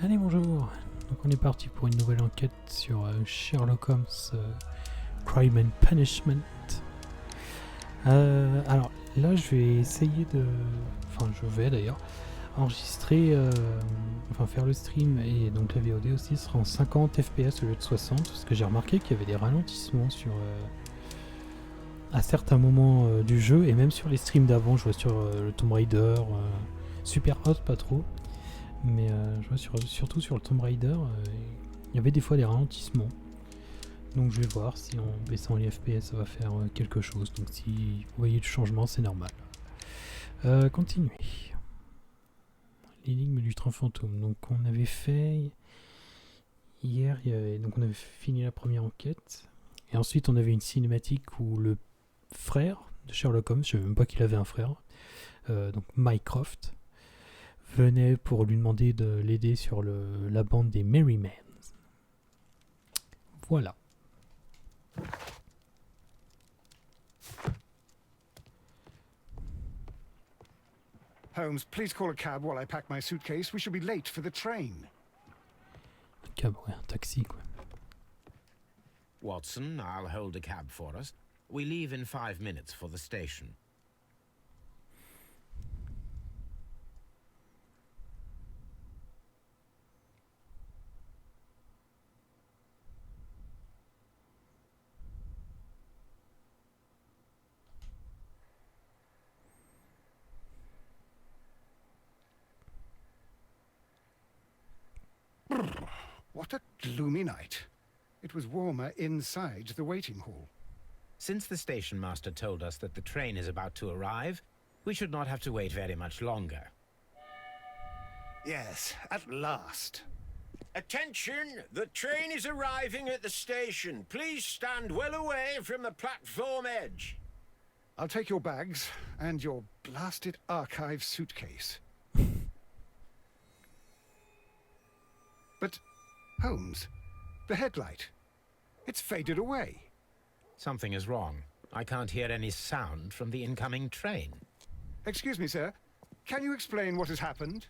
Allez, bonjour. Donc on est parti pour une nouvelle enquête sur Sherlock Holmes Crime and Punishment. Alors là je vais essayer de... Enfin je vais d'ailleurs enregistrer, faire le stream et donc la VOD aussi sera en 50 fps au lieu de 60 parce que j'ai remarqué qu'il y avait des ralentissements sur... à certains moments du jeu et même sur les streams d'avant. Je vois sur le Tomb Raider, Super Hot pas trop. Mais je vois surtout sur le Tomb Raider, il y avait des fois des ralentissements. Donc je vais voir si en baissant les FPS ça va faire quelque chose. Donc si vous voyez le changement, c'est normal. Continuez. L'énigme du train fantôme. Donc on avait fait hier, donc on avait fini la première enquête. Et ensuite on avait une cinématique où le frère de Sherlock Holmes, je ne savais même pas qu'il avait un frère, donc Mycroft, venait pour lui demander de l'aider sur la bande des Merrymans. Voilà. Holmes, please call a cab while I pack my suitcase. We should be late for the train. Un cab, ouais, un taxi, quoi. Watson, I'll hold a cab for us. We leave in 5 minutes for the station. What a gloomy night. It was warmer inside the waiting hall. Since the station master told us that the train is about to arrive, we should not have to wait very much longer. Yes, at last. Attention! The train is arriving at the station. Please stand well away from the platform edge. I'll take your bags and your blasted archive suitcase. But, Holmes, the headlight, it's faded away. Something is wrong. I can't hear any sound from the incoming train. Excuse me, sir. Can you explain what has happened?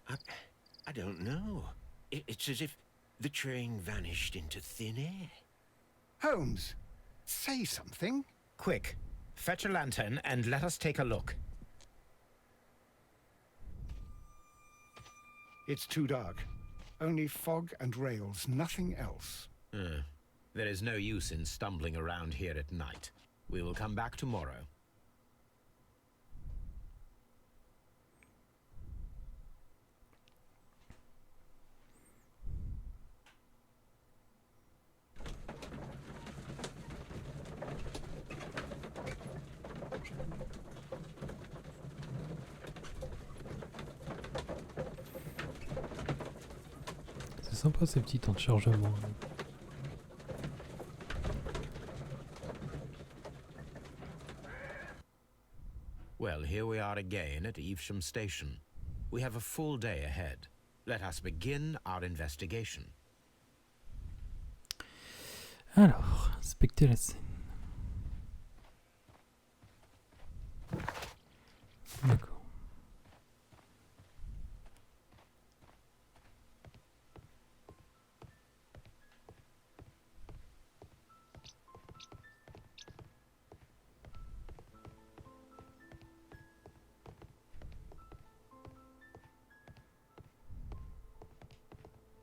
I don't know. It's as if the train vanished into thin air. Holmes, say something. Quick, fetch a lantern and let us take a look. It's too dark. Only fog and rails, nothing else. There is no use in stumbling around here at night. We will come back tomorrow. C'est sympa ces petits temps de chargement. Well, here we are again at Evesham Station. We have a full day ahead. Let us begin our investigation. Alors, inspecter la scène. D'accord.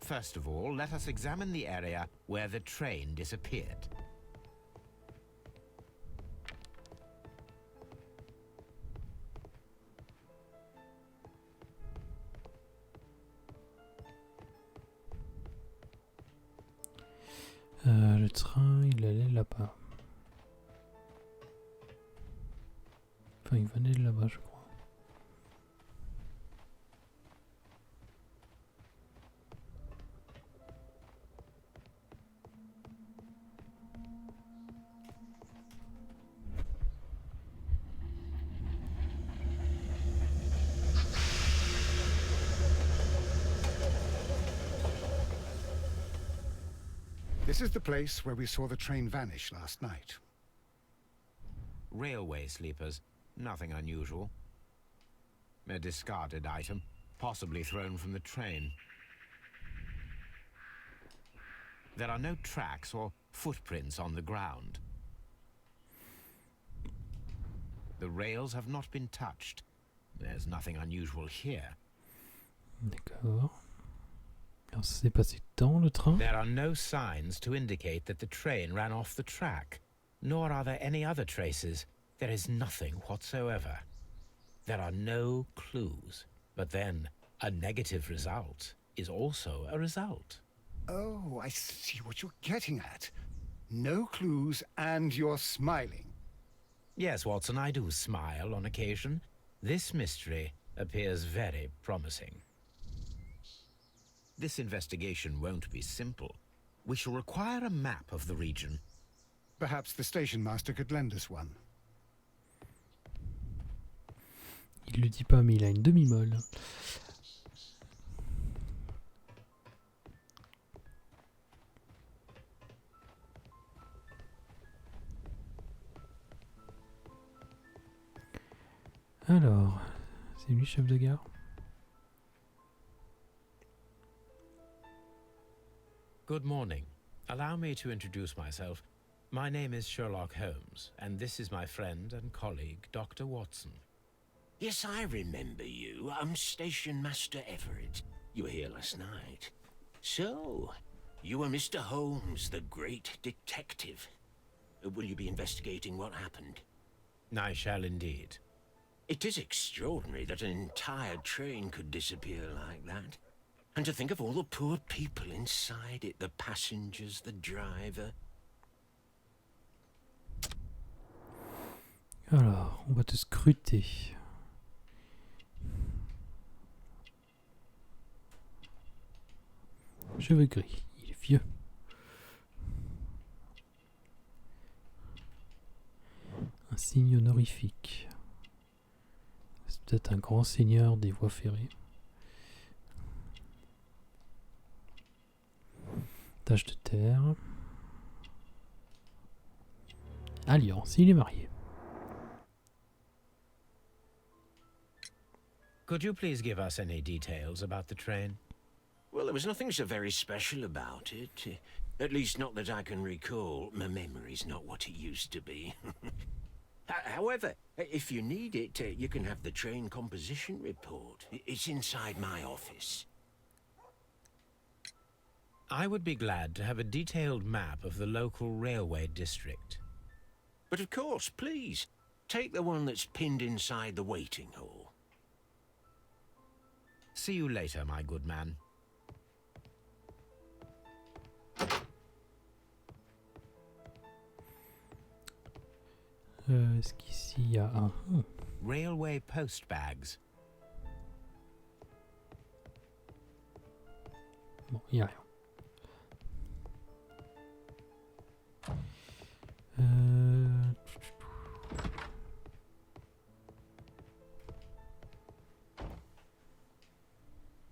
First of all, let us examine the area where the train disappeared. Le train, il allait là-bas. Enfin, il venait de là-bas, je crois. This is the place where we saw the train vanish last night. Railway sleepers, nothing unusual. A discarded item, possibly thrown from the train. There are no tracks or footprints on the ground. The rails have not been touched. There's nothing unusual here. D'accord. Alors ça s'est passé dans le train. There are no signs to indicate that the train ran off the track, nor are there any other traces. There is nothing whatsoever. There are no clues. But then, a negative result is also a result. Oh, I see what you're getting at. No clues, and you're smiling. Yes, Watson, I do smile on occasion. This mystery appears very promising. This investigation won't be simple. We shall require a map of the region. Perhaps the station master could lend us one. Il le dit pas, mais il a une demi-molle. Alors, c'est lui, chef de gare. Good morning. Allow me to introduce myself. My name is Sherlock Holmes, and this is my friend and colleague, Dr. Watson. Yes, I remember you. I'm Station Master Everett. You were here last night. So, you were Mr. Holmes, the great detective. Will you be investigating what happened? I shall indeed. It is extraordinary that an entire train could disappear like that. And to think of all the poor people inside it, the passengers, the driver. Alors, on va te scruter. Cheveux gris, il est vieux. Un signe honorifique. C'est peut-être un grand seigneur des voies ferrées. Tache de terre. Alliance, il est marié. Could you please give us any details about the train? Well, there was nothing so very special about it. At least not that I can recall. My memory's not what it used to be. However, if you need it, you can have the train composition report. It's inside my office. I would be glad to have a detailed map of the local railway district. But of course, please, take the one that's pinned inside the waiting hall. See you later, my good man. Est-ce qu'ici il y a un... Railway post bags. Bon, il n'y a rien.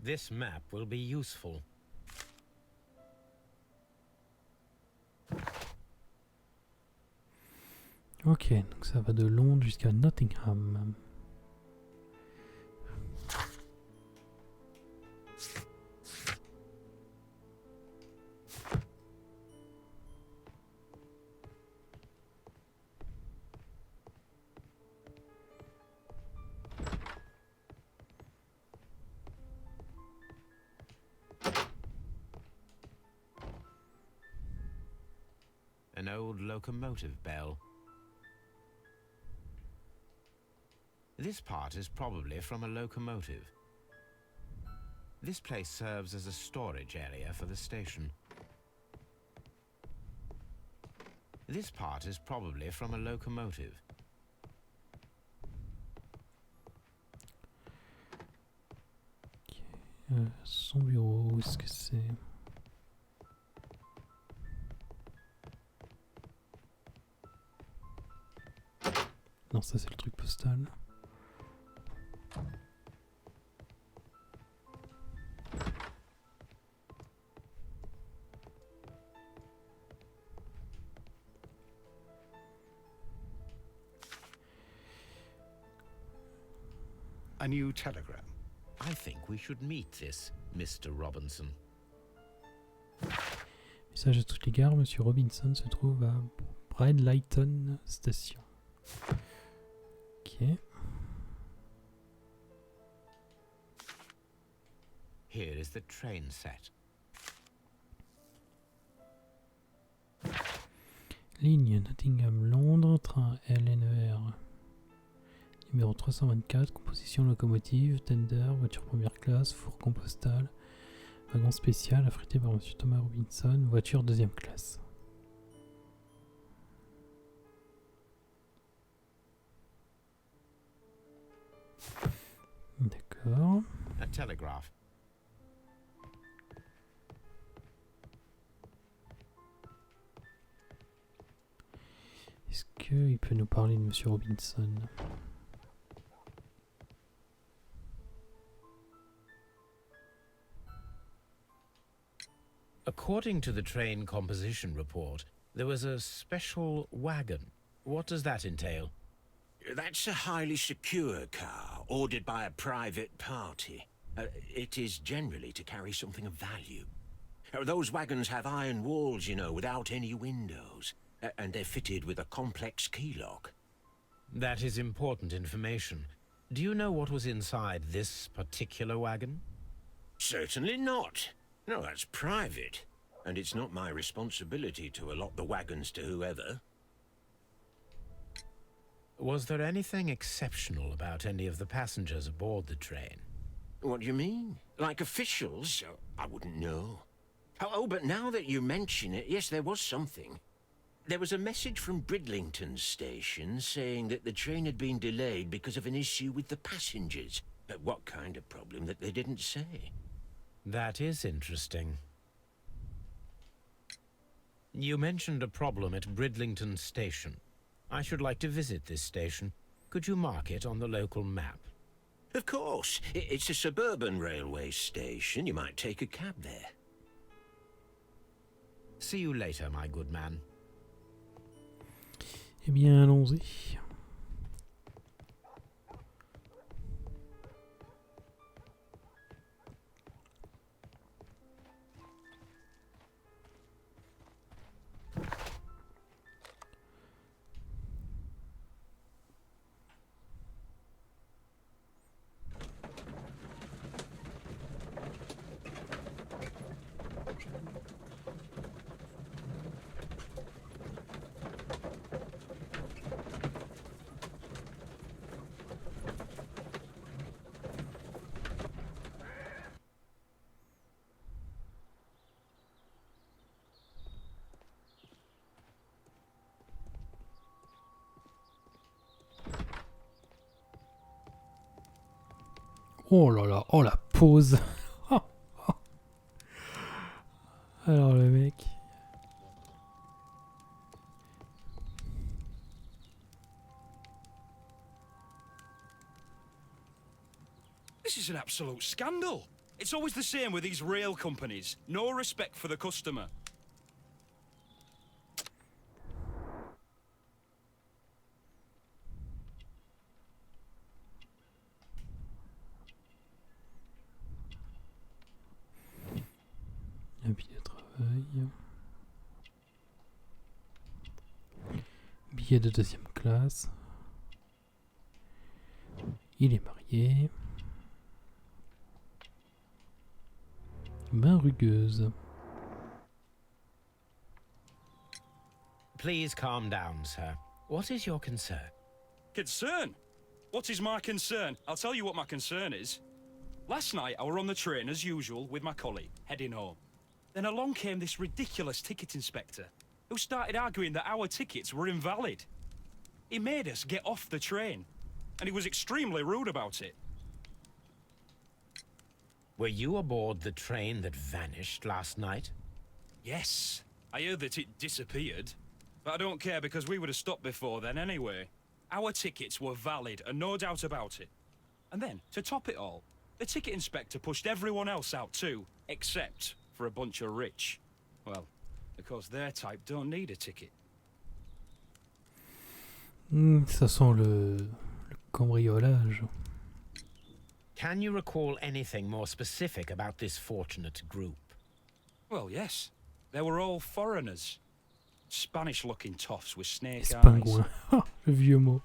This map will be useful. Ok, donc ça va de Londres jusqu'à Nottingham. An old locomotive bell. This part is probably from a locomotive. This place serves as a storage area for the station. This part is probably from a locomotive. Son bureau, où est-ce que c'est? Non, ça c'est le truc postal. A new telegram. I think we should meet this Mr. Robinson. Message à toutes les gares, Monsieur Robinson se trouve à Bradlighton Station. Ok. Here is the train set. Ligne Nottingham-Londres, train LNER. Numéro 324, composition locomotive, tender, voiture première classe, four compostal, wagon spécial, affrété par Monsieur Thomas Robinson, voiture deuxième classe. D'accord. A telegraph. Est-ce qu'il peut nous parler de Monsieur Robinson? According to the train composition report, there was a special wagon. What does that entail? That's a highly secure car, ordered by a private party. It is generally to carry something of value. Those wagons have iron walls, you know, without any windows. And they're fitted with a complex key lock. That is important information. Do you know what was inside this particular wagon? Certainly not. No, that's private. And it's not my responsibility to allot the wagons to whoever. Was there anything exceptional about any of the passengers aboard the train? What do you mean? Like officials? I wouldn't know. Oh, but now that you mention it, yes, there was something. There was a message from Bridlington station saying that the train had been delayed because of an issue with the passengers. But what kind of problem that they didn't say? That is interesting. You mentioned a problem at Bridlington station. I should like to visit this station. Could you mark it on the local map? Of course. It's a suburban railway station. You might take a cab there. See you later, my good man. Eh bien, allons-y. Oh là là, oh la pause. Alors le mec. This is an absolute scandal. It's always the same with these rail companies. No respect for the customer. Un billet de travail. Billet de deuxième classe. Il est marié. Main rugueuse. Please calm down, sir. What is your concern? Concern? What is my concern? I'll tell you what my concern is. Last night I were on the train as usual with my colleague, heading home. Then along came this ridiculous ticket inspector, who started arguing that our tickets were invalid. He made us get off the train, and he was extremely rude about it. Were you aboard the train that vanished last night? Yes, I heard that it disappeared. But I don't care because we would have stopped before then anyway. Our tickets were valid and no doubt about it. And then, to top it all, the ticket inspector pushed everyone else out too, except for a bunch of rich. Well, because their type don't need a ticket. Ça sent le cambriolage. Can you recall anything more specific about this fortunate group? Well, yes. They were all foreigners. Spanish-looking toffs with snake eyes. Espingouin. Le vieux mot.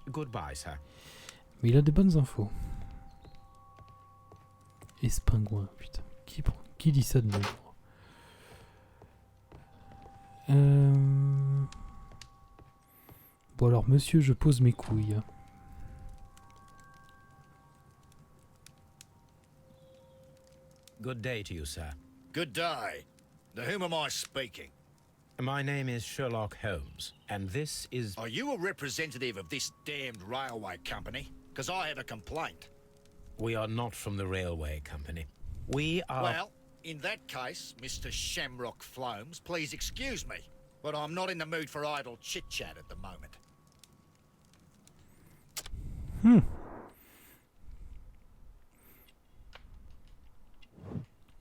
Goodbye, sir. Mais il a des bonnes infos. Espingouin, putain. Qui dit ça de nos jours? Bon alors, monsieur, je pose mes couilles. Good day to you, sir. Good day. To whom am I speaking? My name is Sherlock Holmes, and this is... Are you a representative of this damned railway company? Because I have a complaint. We are not from the railway company. We are... Well, in that case, Mr. Shamrock Flomes, please excuse me, but I'm not in the mood for idle chit-chat at the moment.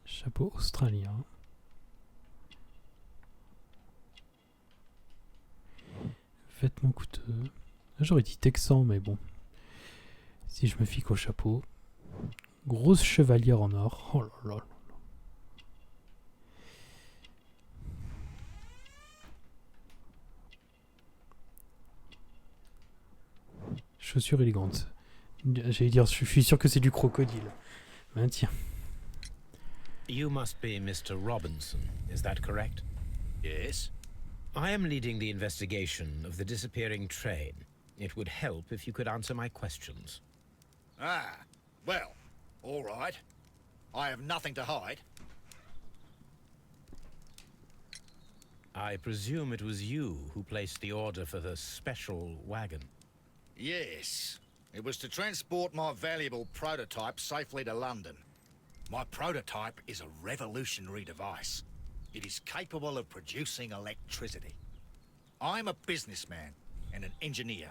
Chapeau australien. Vêtements coûteux. J'aurais dit texan, mais bon. Si je me fie qu'au chapeau. Grosse chevalière en or. Oh là là. Chaussures élégantes. J'allais dire, je suis sûr que c'est du crocodile. Ben tiens. You must be Mr. Robinson, is that correct? Yes? I am leading the investigation of the disappearing train. It would help if you could answer my questions. Ah, well, all right. I have nothing to hide. I presume it was you who placed the order for the special wagon. Yes. It was to transport my valuable prototype safely to London. My prototype is a revolutionary device. It is capable of producing electricity. I'm a businessman and an engineer.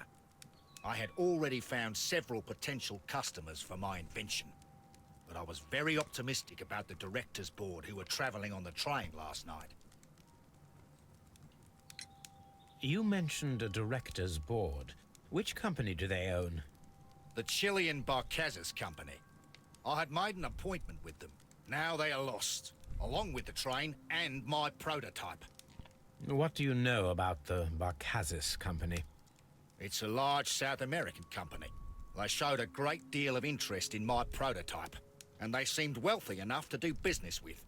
I had already found several potential customers for my invention, but I was very optimistic about the directors' board who were traveling on the train last night. You mentioned a director's board. Which company do they own? The Chilean Barcazes Company. I had made an appointment with them. Now they are lost, along with the train and my prototype. What do you know about the Barcazes Company? It's a large South American company. They showed a great deal of interest in my prototype, and they seemed wealthy enough to do business with.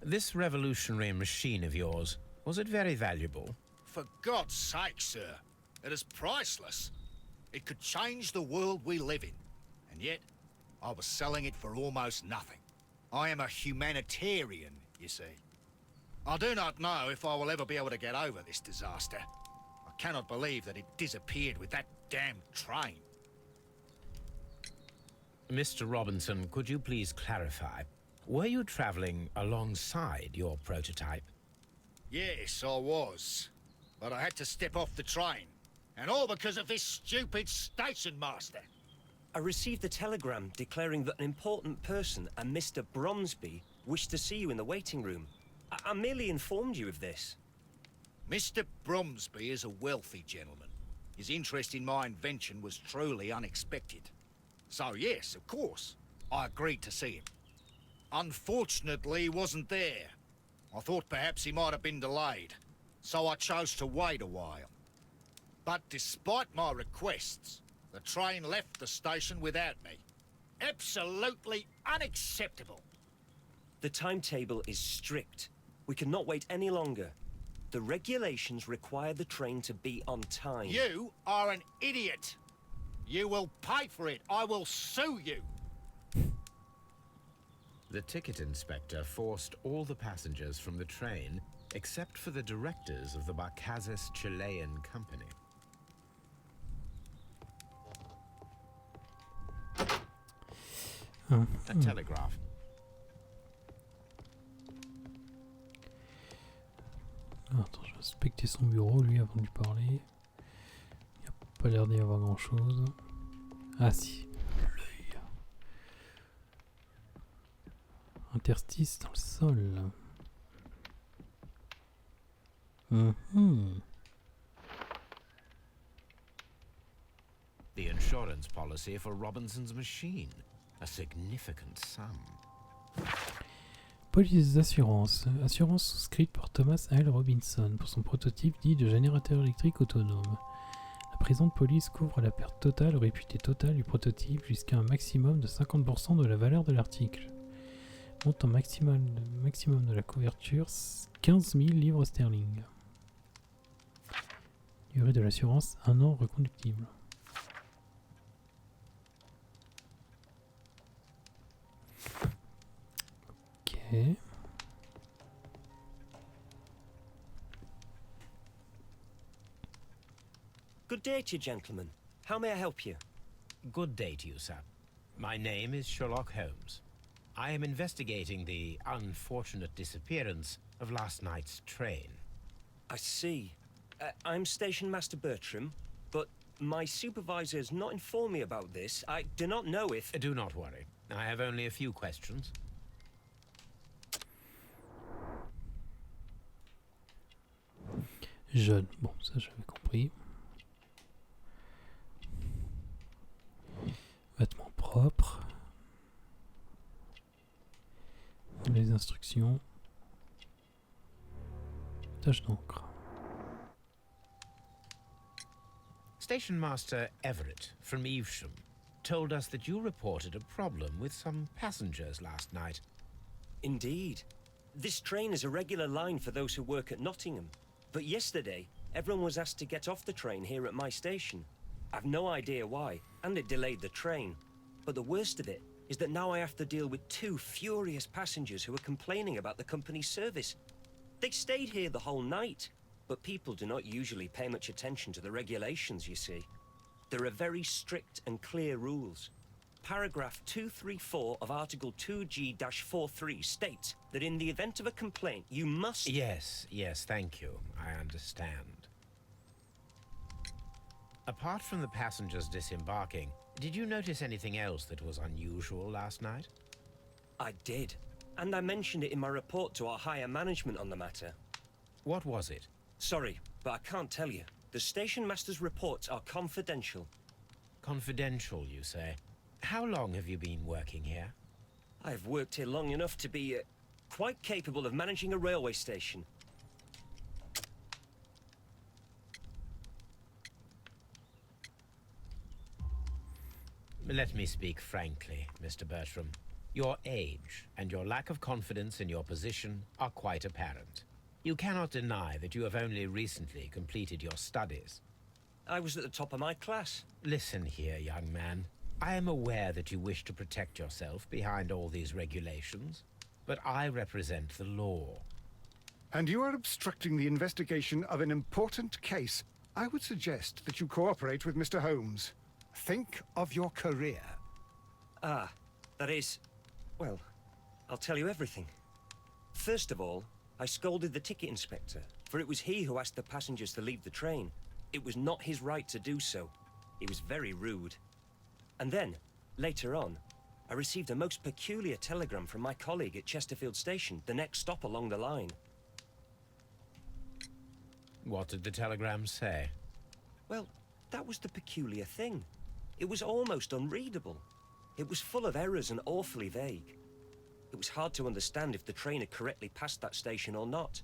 This revolutionary machine of yours, was it very valuable? For God's sake, sir, it is priceless. It could change the world we live in, and yet I was selling it for almost nothing. I am a humanitarian, you see. I do not know if I will ever be able to get over this disaster. I cannot believe that it disappeared with that damn train. Mr. Robinson, could you please clarify? Were you traveling alongside your prototype? Yes, I was. But I had to step off the train. And all because of this stupid station master. I received a telegram declaring that an important person, a Mr. Bromsby, wished to see you in the waiting room. I merely informed you of this. Mr. Bromsby is a wealthy gentleman. His interest in my invention was truly unexpected. So yes, of course, I agreed to see him. Unfortunately, he wasn't there. I thought perhaps he might have been delayed, so I chose to wait a while. But despite my requests, the train left the station without me. Absolutely unacceptable. The timetable is strict. We cannot wait any longer. The regulations require the train to be on time. You are an idiot. You will pay for it. I will sue you. The ticket inspector forced all the passengers from the train except for the directors of the Barcazes Chilean Company. A telegraph. Ah, attends, je vais inspecter son bureau lui avant de lui parler. Il n'y a pas l'air d'y avoir grand chose. Ah si, l'œil. Interstice dans le sol. The insurance policy for Robinson's machine. A significant sum. Police d'assurance. Assurance souscrite par Thomas L. Robinson pour son prototype dit de générateur électrique autonome. La présente police couvre la perte totale ou réputée totale du prototype jusqu'à un maximum de 50% de la valeur de l'article. Montant maximum de la couverture 15 000 livres sterling. Durée de l'assurance 1 an reconductible. Ok. Good day to you, gentlemen. How may I help you? Good day to you, sir. My name is Sherlock Holmes. I am investigating the unfortunate disappearance of last night's train. I see. I'm Station Master Bertram, but my supervisor has not informed me about this. I do not know if... Do not worry. I have only a few questions. Jeune. Bon, ça j'avais compris. Vêtements propres. Les instructions. Tâche d'encre. Station Master Everett from Evesham told us that you reported a problem with some passengers last night. Indeed. This train is a regular line for those who work at Nottingham. But yesterday, everyone was asked to get off the train here at my station. I've no idea why, and it delayed the train. But the worst of it is that now I have to deal with 2 furious passengers who are complaining about the company's service. They stayed here the whole night, but people do not usually pay much attention to the regulations, you see. There are very strict and clear rules. Paragraph 234 of Article 2G-43 states that in the event of a complaint, you must... Yes, thank you. I understand. Apart from the passengers disembarking, did you notice anything else that was unusual last night? I did, and I mentioned it in my report to our higher management on the matter. What was it? Sorry, but I can't tell you. The station master's reports are confidential. Confidential, you say? How long have you been working here? I've worked here long enough to be quite capable of managing a railway station. Let me speak frankly, Mr. Bertram. Your age and your lack of confidence in your position are quite apparent. You cannot deny that you have only recently completed your studies. I was at the top of my class. Listen here, young man. I am aware that you wish to protect yourself behind all these regulations, but I represent the law. And you are obstructing the investigation of an important case. I would suggest that you cooperate with Mr. Holmes. Think of your career. Ah, that is... well, I'll tell you everything. First of all, I scolded the ticket inspector, for it was he who asked the passengers to leave the train. It was not his right to do so. He was very rude. And then, later on, I received a most peculiar telegram from my colleague at Chesterfield Station, the next stop along the line. What did the telegram say? Well, that was the peculiar thing. It was almost unreadable. It was full of errors and awfully vague. It was hard to understand if the train had correctly passed that station or not.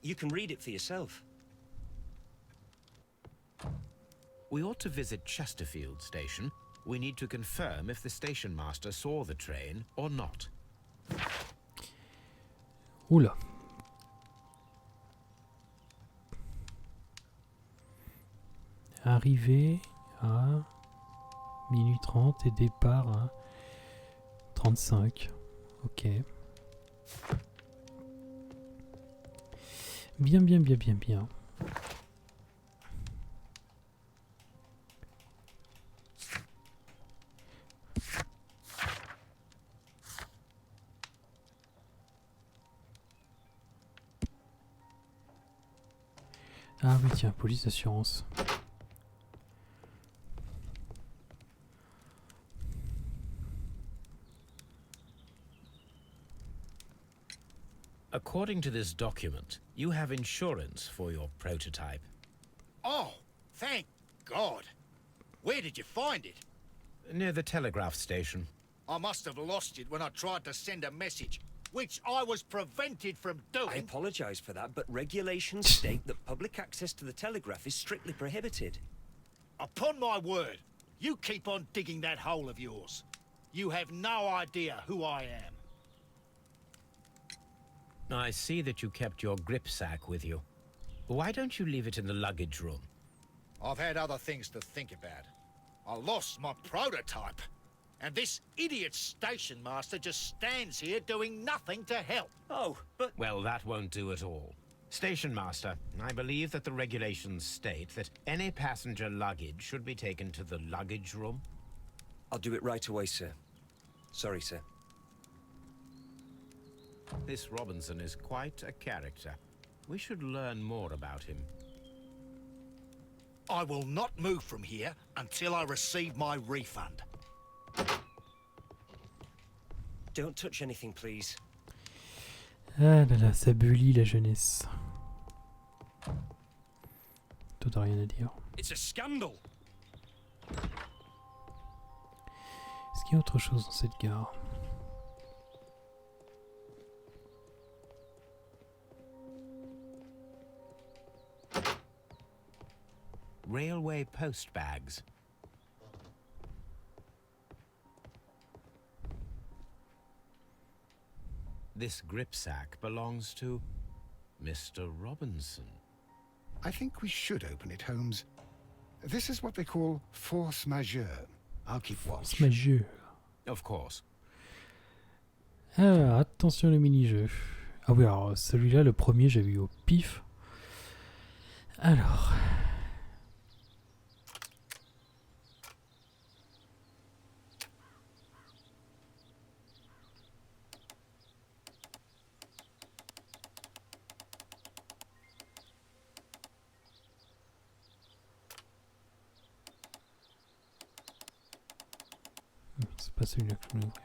You can read it for yourself. We ought to visit Chesterfield Station. We need to confirm if the station master saw the train or not. Oula. Arrivée à minuit 30 et départ à 35. Ok. Bien. Ah oui, tiens, police d'assurance. According to this document, you have insurance for your prototype. Oh, thank God. Where did you find it? Near the telegraph station. I must have lost it when I tried to send a message. which I was prevented from I doing. apologize for that, but regulations state that public access to the telegraph is strictly prohibited. Upon my word, you keep on digging that hole of yours. You have no idea who I am. I see that you kept your gripsack with you. Why don't you leave it in the luggage room? I've had other things to think about. I lost my prototype. And this idiot station master just stands here doing nothing to help. Oh, but... Well, that won't do at all. Station Master, I believe that the regulations state that any passenger luggage should be taken to the luggage room. I'll do it right away, sir. Sorry, sir. This Robinson is quite a character. We should learn more about him. I will not move from here until I receive my refund. Don't touch anything, please. Ah là là, ça bully la jeunesse. Toi t'as rien à dire. It's a scandal. Est-ce qu'il y a autre chose dans cette gare? Railway post bags. This gripsack belongs to Mr. Robinson. I think we should open it, Holmes. This is what they call force majeure. I'll keep watch. Force majeure. Of course. Alors, attention le mini-jeu. Ah oui, alors celui-là, le premier, j'ai vu au pif. Alors... C'est pas celui-là que je voulais ouvrir.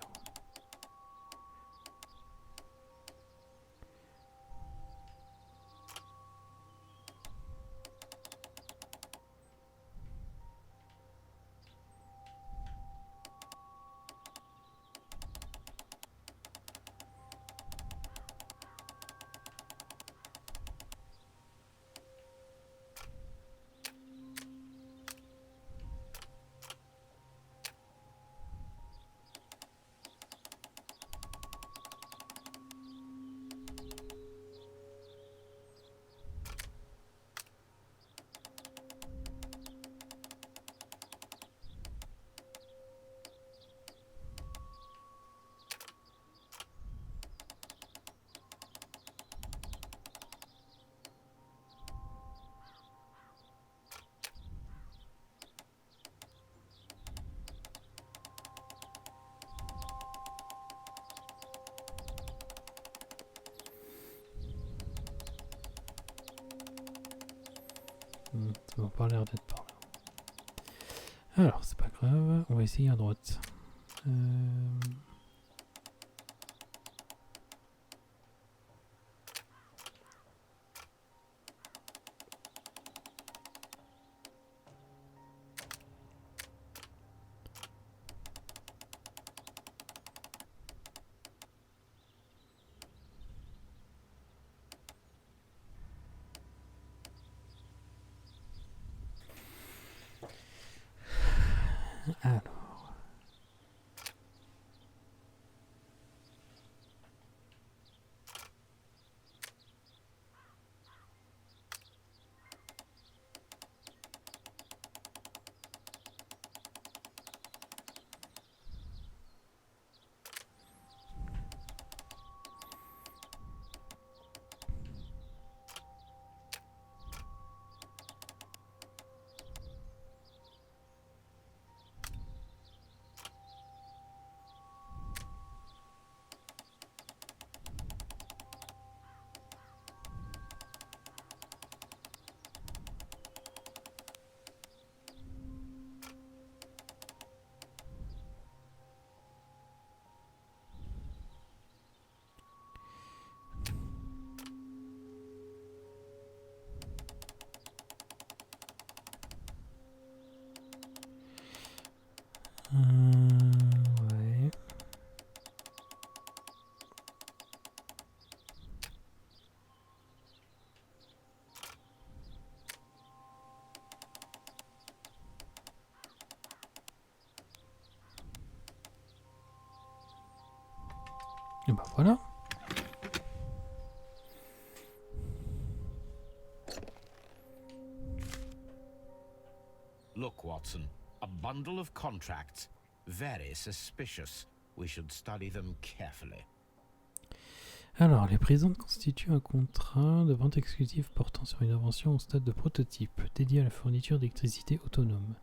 Ça m'a pas l'air d'être par là. Alors, c'est pas grave, on va essayer à droite. Alors... Et bah voilà. Look, Watson, a bundle of contracts. Very suspicious. We should study them carefully. Alors, les présentes constituent un contrat de vente exclusive portant sur une invention au stade de prototype, dédié à la fourniture d'électricité autonome.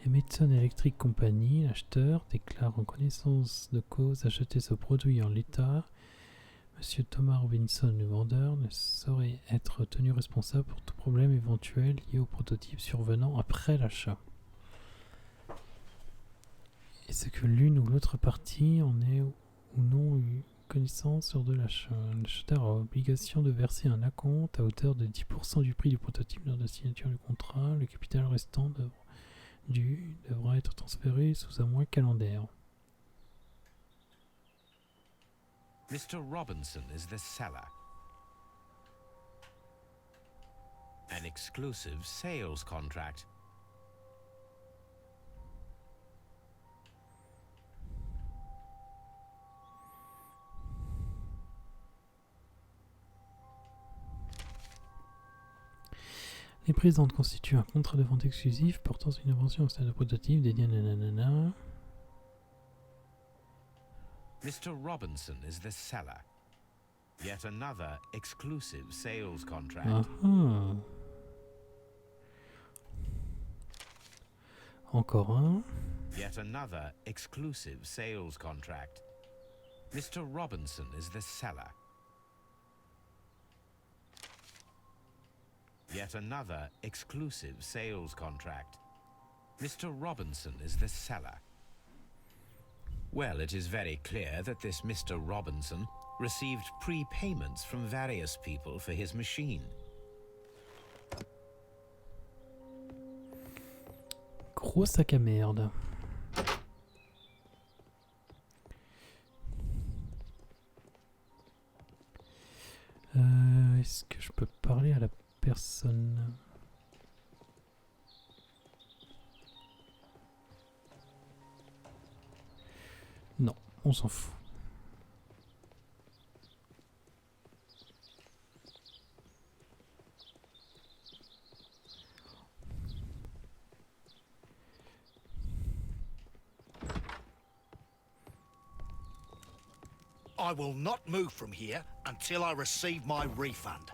Emerson Electric Company, l'acheteur, déclare en connaissance de cause acheter ce produit en l'état. Monsieur Thomas Robinson, le vendeur, ne saurait être tenu responsable pour tout problème éventuel lié au prototype survenant après l'achat. Est-ce que l'une ou l'autre partie en ait ou non eu connaissance lors de l'achat? L'acheteur a obligation de verser un acompte à hauteur de 10% du prix du prototype lors de la signature du contrat. Le capital restant devra être transféré sous un mois calendaire. Mr. Robinson is the seller. An exclusive sales contract. Les présentes constituent un contrat de vente exclusif portant sur une invention au stade de prototype dédié à nanana. Mr. Robinson is the seller. Yet another exclusive sales contract. Ah. Encore un. Yet another exclusive sales contract. Mr. Robinson is the seller. Yet another exclusive sales contract. Mr. Robinson is the seller. Well, it is very clear that this Mr. Robinson received prepayments from various people for his machine. Gros sac à merde. Est-ce que je peux parler à la personne? Non, on s'en fout. I will not move from here until I receive my refund.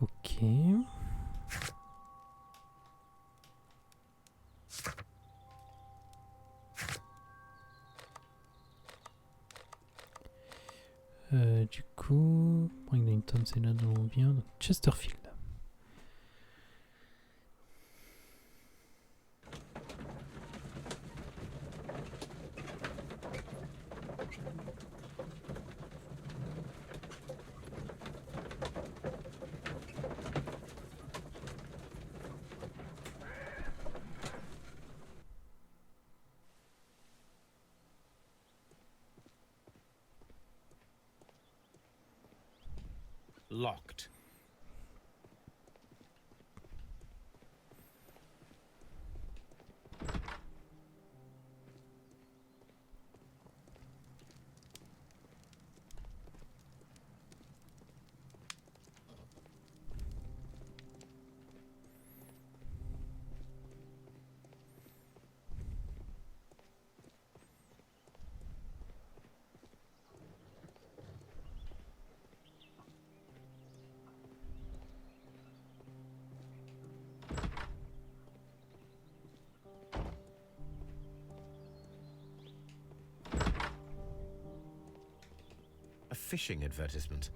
Ok. Du coup, Bringington, c'est là d'où on vient. Donc Chesterfield. Locked. A fishing advertisement.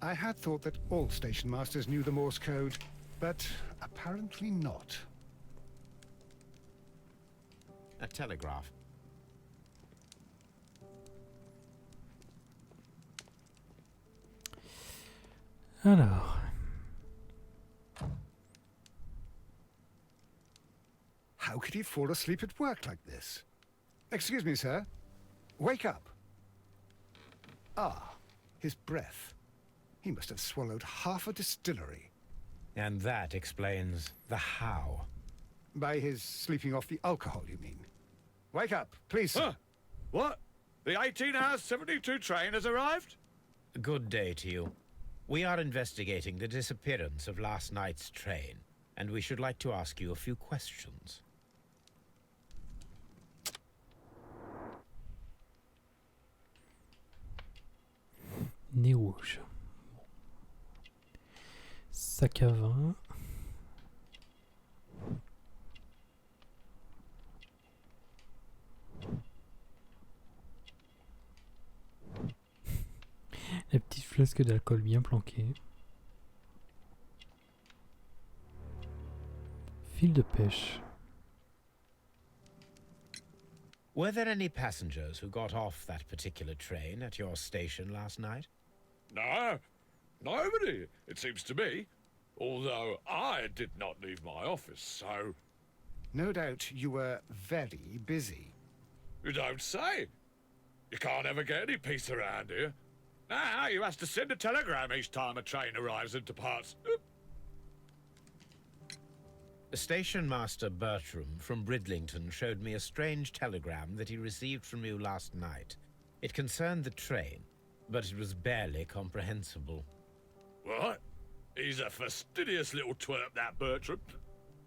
I had thought that all station masters knew the Morse code, but apparently not. A telegraph. Alors. How could he fall asleep at work like this? Excuse me, sir. Wake up. Ah, his breath. He must have swallowed half a distillery. And that explains the how. By his sleeping off the alcohol, you mean? Wake up, please, sir. Huh? What? The 18-hour 72 train has arrived? Good day to you. We are investigating the disappearance of last night's train, and we should like to ask you a few questions. Nez rouge. Sac à vin. La petite flasque d'alcool bien planquée. Fil de pêche. Were there any passengers who got off that particular train at your station last night? No, nobody, it seems to me. Although I did not leave my office, so... No doubt you were very busy. You don't say. You can't ever get any peace around here. Now you have to send a telegram each time a train arrives and departs. Oop. Station Master Bertram from Bridlington showed me a strange telegram that he received from you last night. It concerned the train, but it was barely comprehensible. What? He's a fastidious little twerp, that Bertram.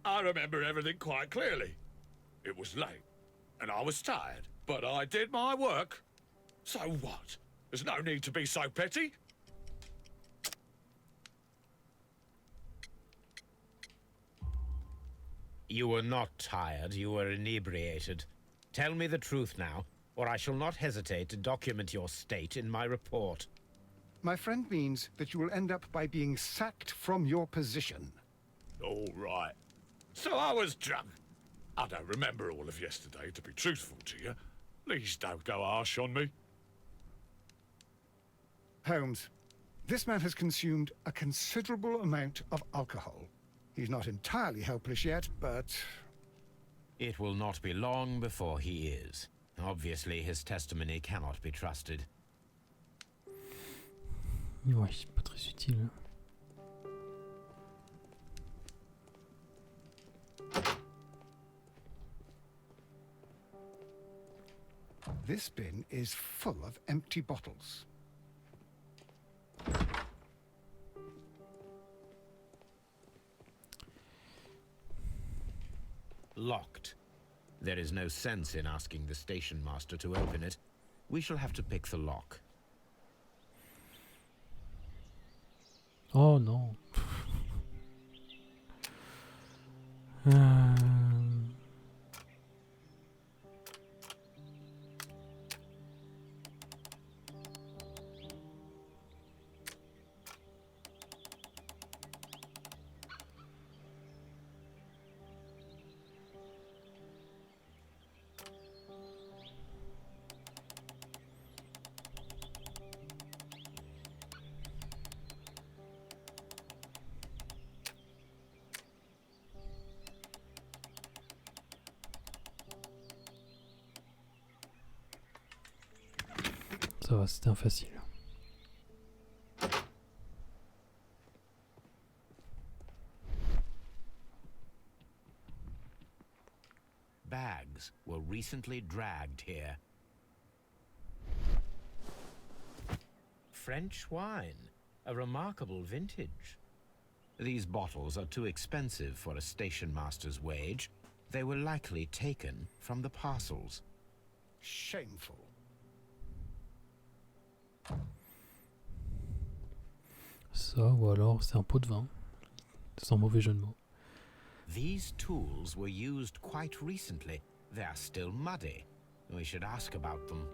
I remember everything quite clearly. It was late, and I was tired, but I did my work. So what? There's no need to be so petty. You were not tired, you were inebriated. Tell me the truth now, or I shall not hesitate to document your state in my report. My friend means that you will end up by being sacked from your position. All right. So I was drunk. I don't remember all of yesterday, to be truthful to you. Please don't go harsh on me. Holmes, this man has consumed a considerable amount of alcohol. He's not entirely helpless yet, but... It will not be long before he is. Obviously, his testimony cannot be trusted. Ouais, pas très utile. This bin is full of empty bottles. Locked. There is no sense in asking the station master to open it. We shall have to pick the lock. Oh non. Ça va, c'était un facile. Bags were recently dragged here. French wine, a remarkable vintage. These bottles are too expensive for a station master's wage. They were likely taken from the parcels. Shameful. Ça, ou alors c'est un pot de vin. Sans mauvais jeu de mots. These tools were used quite recently. They are still muddy. We should ask about them.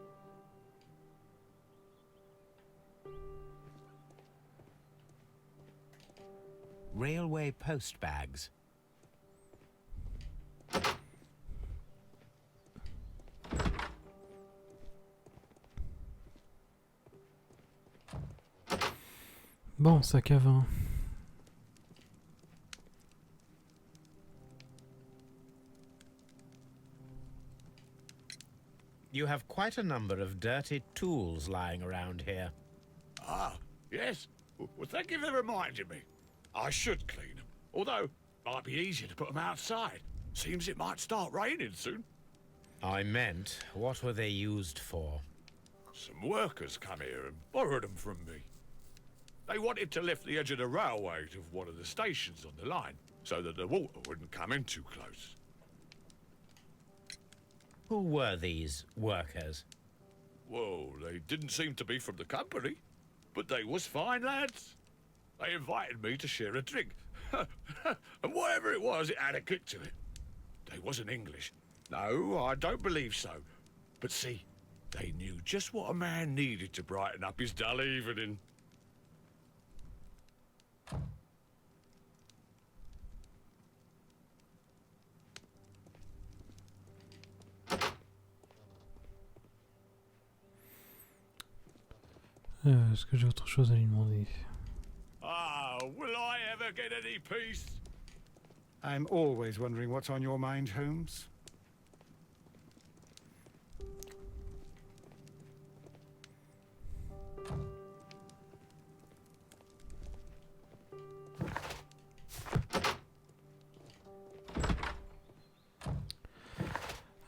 Railway post bags. Bon, sac à vin. You have quite a number of dirty tools lying around here. Ah, yes. Well, thank you for reminding me. I should clean them. Although, it might be easier to put them outside. Seems it might start raining soon. I meant, what were they used for? Some workers come here and borrowed them from me. They wanted to lift the edge of the railway to one of the stations on the line, so that the water wouldn't come in too close. Who were these workers? Well, they didn't seem to be from the company, but they was fine lads. They invited me to share a drink. And whatever it was, it had a kick to it. They wasn't English. No, I don't believe so. But see, they knew just what a man needed to brighten up his dull evening. Est-ce que j'ai autre chose à lui demander? Ah, will I ever get any peace? I'm always wondering what's on your mind, Holmes.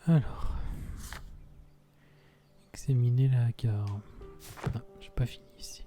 Alors, examiner la gare. Non, j'ai pas fini ici.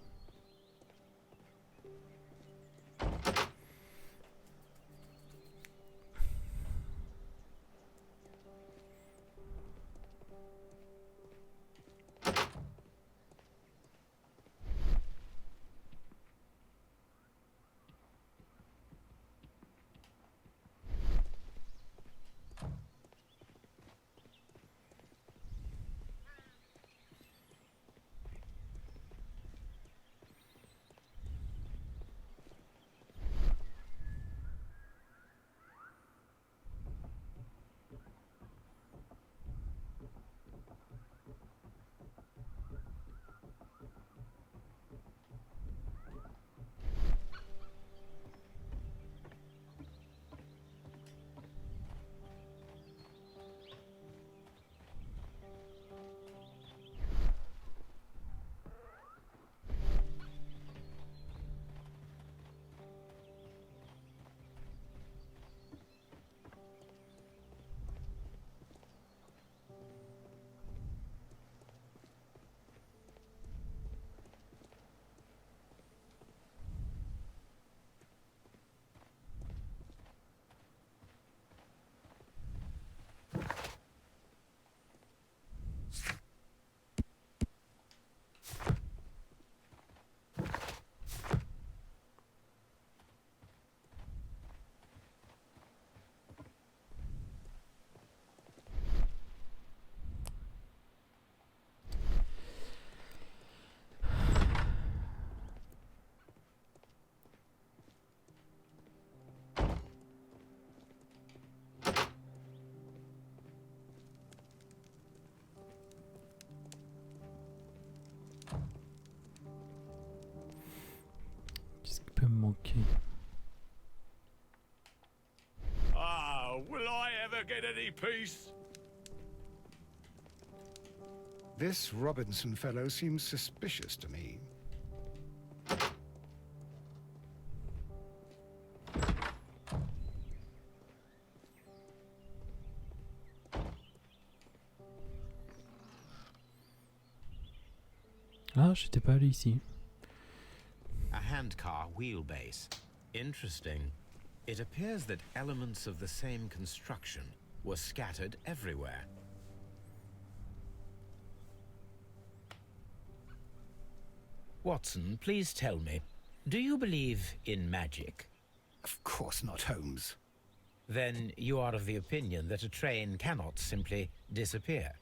Qu'est-ce qui peut me manquer? Ah, will I ever get any peace? This Robinson fellow seems suspicious to me. Ah, j'étais pas allé ici. A handcar wheelbase. Interesting. It appears that elements of the same construction were scattered everywhere. Watson, please tell me, do you believe in magic? Of course not, Holmes. Then you are of the opinion that a train cannot simply disappear.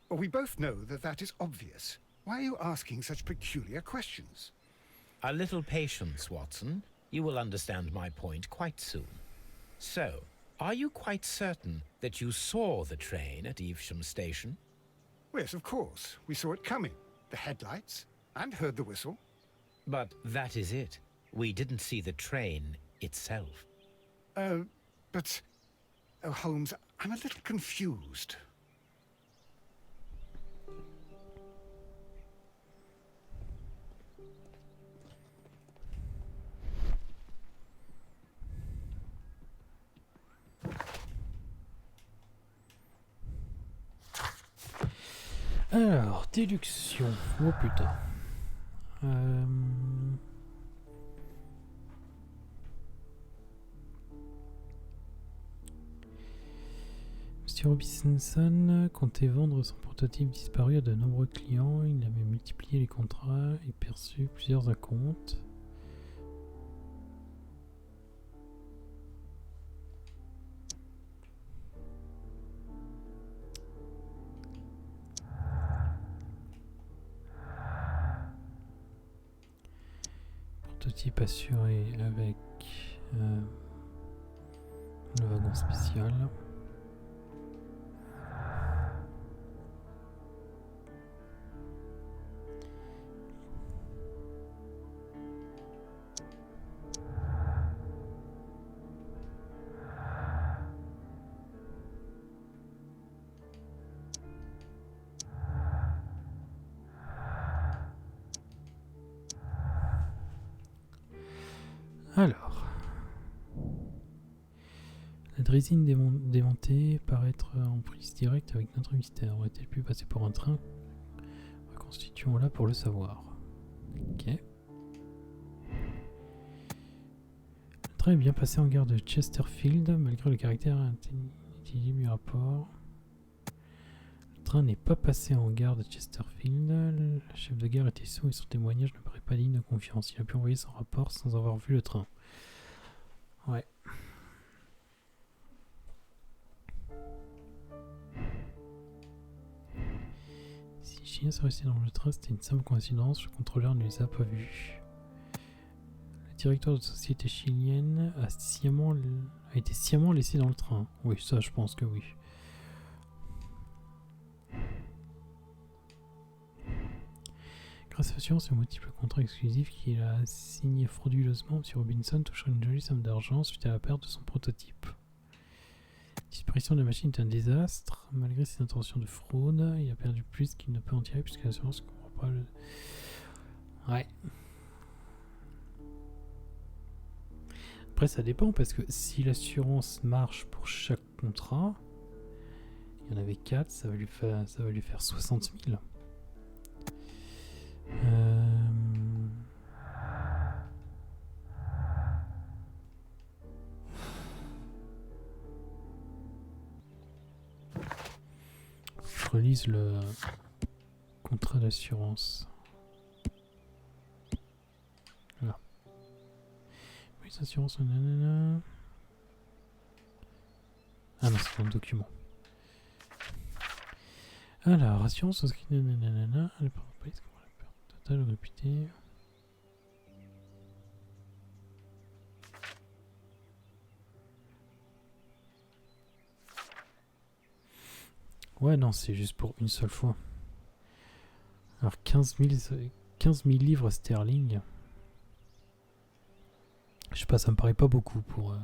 Well, we both know that that is obvious. Why are you asking such peculiar questions? A little patience, Watson. You will understand my point quite soon. So, are you quite certain that you saw the train at Evesham Station? Yes, of course. We saw it coming. The headlights, and heard the whistle. But that is it. We didn't see the train itself. But... Oh, Holmes, I'm a little confused. Alors, déduction. Oh putain. Monsieur Robinson comptait vendre son prototype disparu à de nombreux clients. Il avait multiplié les contrats et perçu plusieurs acomptes. Prototype assuré avec le wagon spécial. Alors, la drésine démontée paraît être en prise directe avec notre mystère. Aurait-elle pu passer pour un train? Reconstituons-la pour le savoir. Ok. Le train est bien passé en gare de Chesterfield, malgré le caractère intelligible du rapport. Le train n'est pas passé en gare de Chesterfield. Le chef de gare était sourd et son témoignage ne paraît pas digne de confiance. Il a pu envoyer son rapport sans avoir vu le train. Ouais. Si Chien s'est resté dans le train, c'était une simple coïncidence. Le contrôleur ne les a pas vus. Le directeur de société chilienne a été sciemment laissé dans le train. Oui, ça, je pense que oui. Grâce à l'assurance et aux multiples contrats exclusifs qu'il a signés frauduleusement, M. Robinson touchera une jolie somme d'argent suite à la perte de son prototype. La disparition de la machine est un désastre. Malgré ses intentions de fraude, il a perdu plus qu'il ne peut en tirer puisque l'assurance ne comprend pas le... Ouais. Après, ça dépend parce que si l'assurance marche pour chaque contrat, il y en avait 4, ça va lui faire 60 000. Je relise le contrat d'assurance. Voilà. Oui, assurance. Nanana. Ah non, c'est dans le document. Alors, assurance souscrite. Nanana. Elle prend la police pour la perte totale réputée. Ouais, non, c'est juste pour une seule fois. Alors, 15 000 livres sterling. Je sais pas, ça me paraît pas beaucoup pour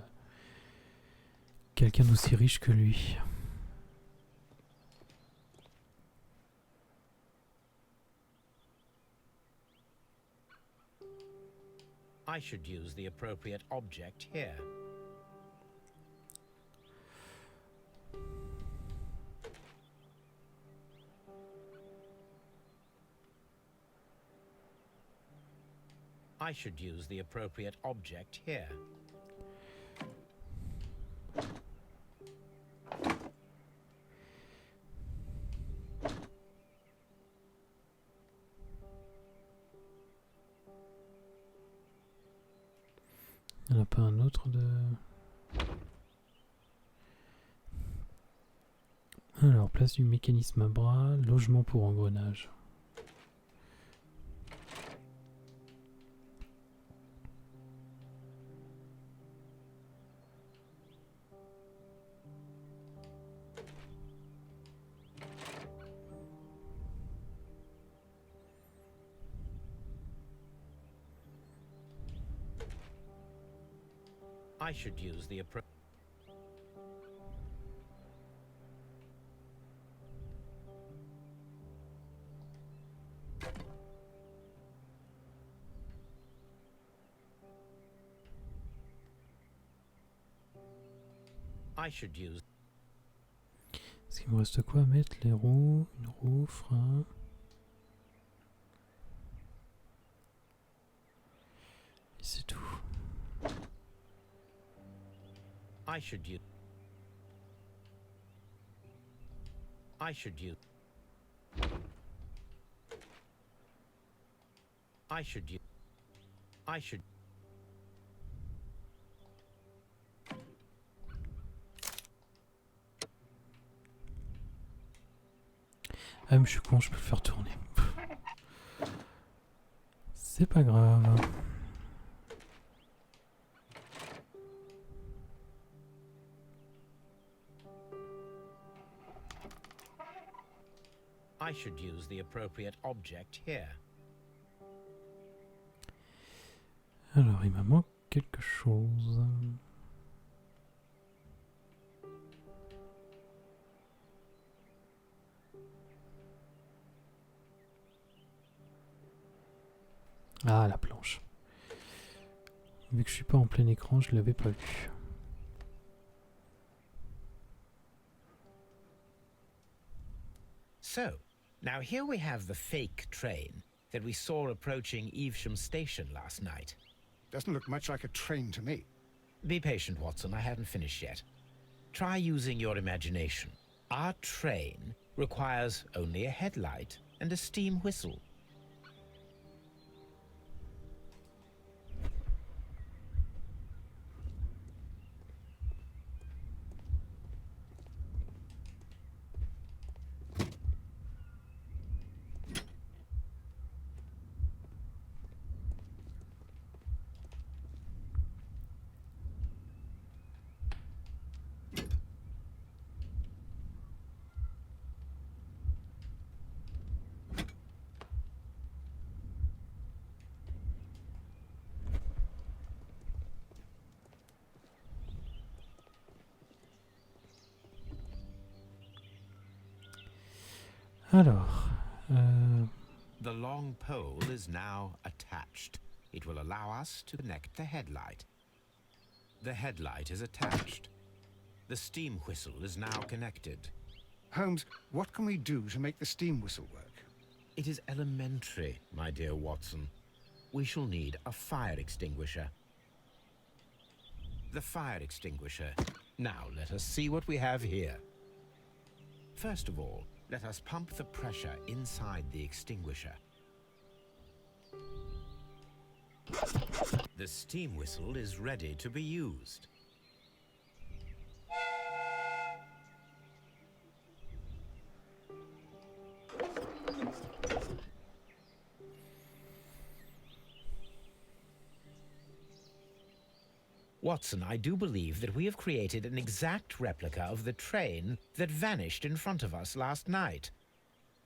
quelqu'un d'aussi riche que lui. I should use the appropriate object here. I should use the appropriate object here. Il n'y en a pas un autre de... Alors, place du mécanisme à bras, logement pour engrenage. I should use the appropriate... I should use... Ce qui Il me reste quoi à mettre? Les roues, une roue, frein. Et c'est tout. I should use. I should use. I should use. I should. Ah mais je suis con, je peux le faire tourner. C'est pas grave. I should use the appropriate object here. Alors il me manque quelque chose. Ah, la planche. Vu que je suis pas en plein écran, je l'avais pas vu. So, now here we have the fake train that we saw approaching Evesham Station last night. Doesn't look much like a train to me. Be patient, Watson, I haven't finished yet. Try using your imagination. Our train requires only a headlight and a steam whistle. Alors, The long pole is now attached. It will allow us to connect the headlight. The headlight is attached. The steam whistle is now connected. Holmes, what can we do to make the steam whistle work? It is elementary, my dear Watson. We shall need a fire extinguisher. The fire extinguisher. Now let us see what we have here. First of all, let us pump the pressure inside the extinguisher. The steam whistle is ready to be used. Watson, I do believe that we have created an exact replica of the train that vanished in front of us last night.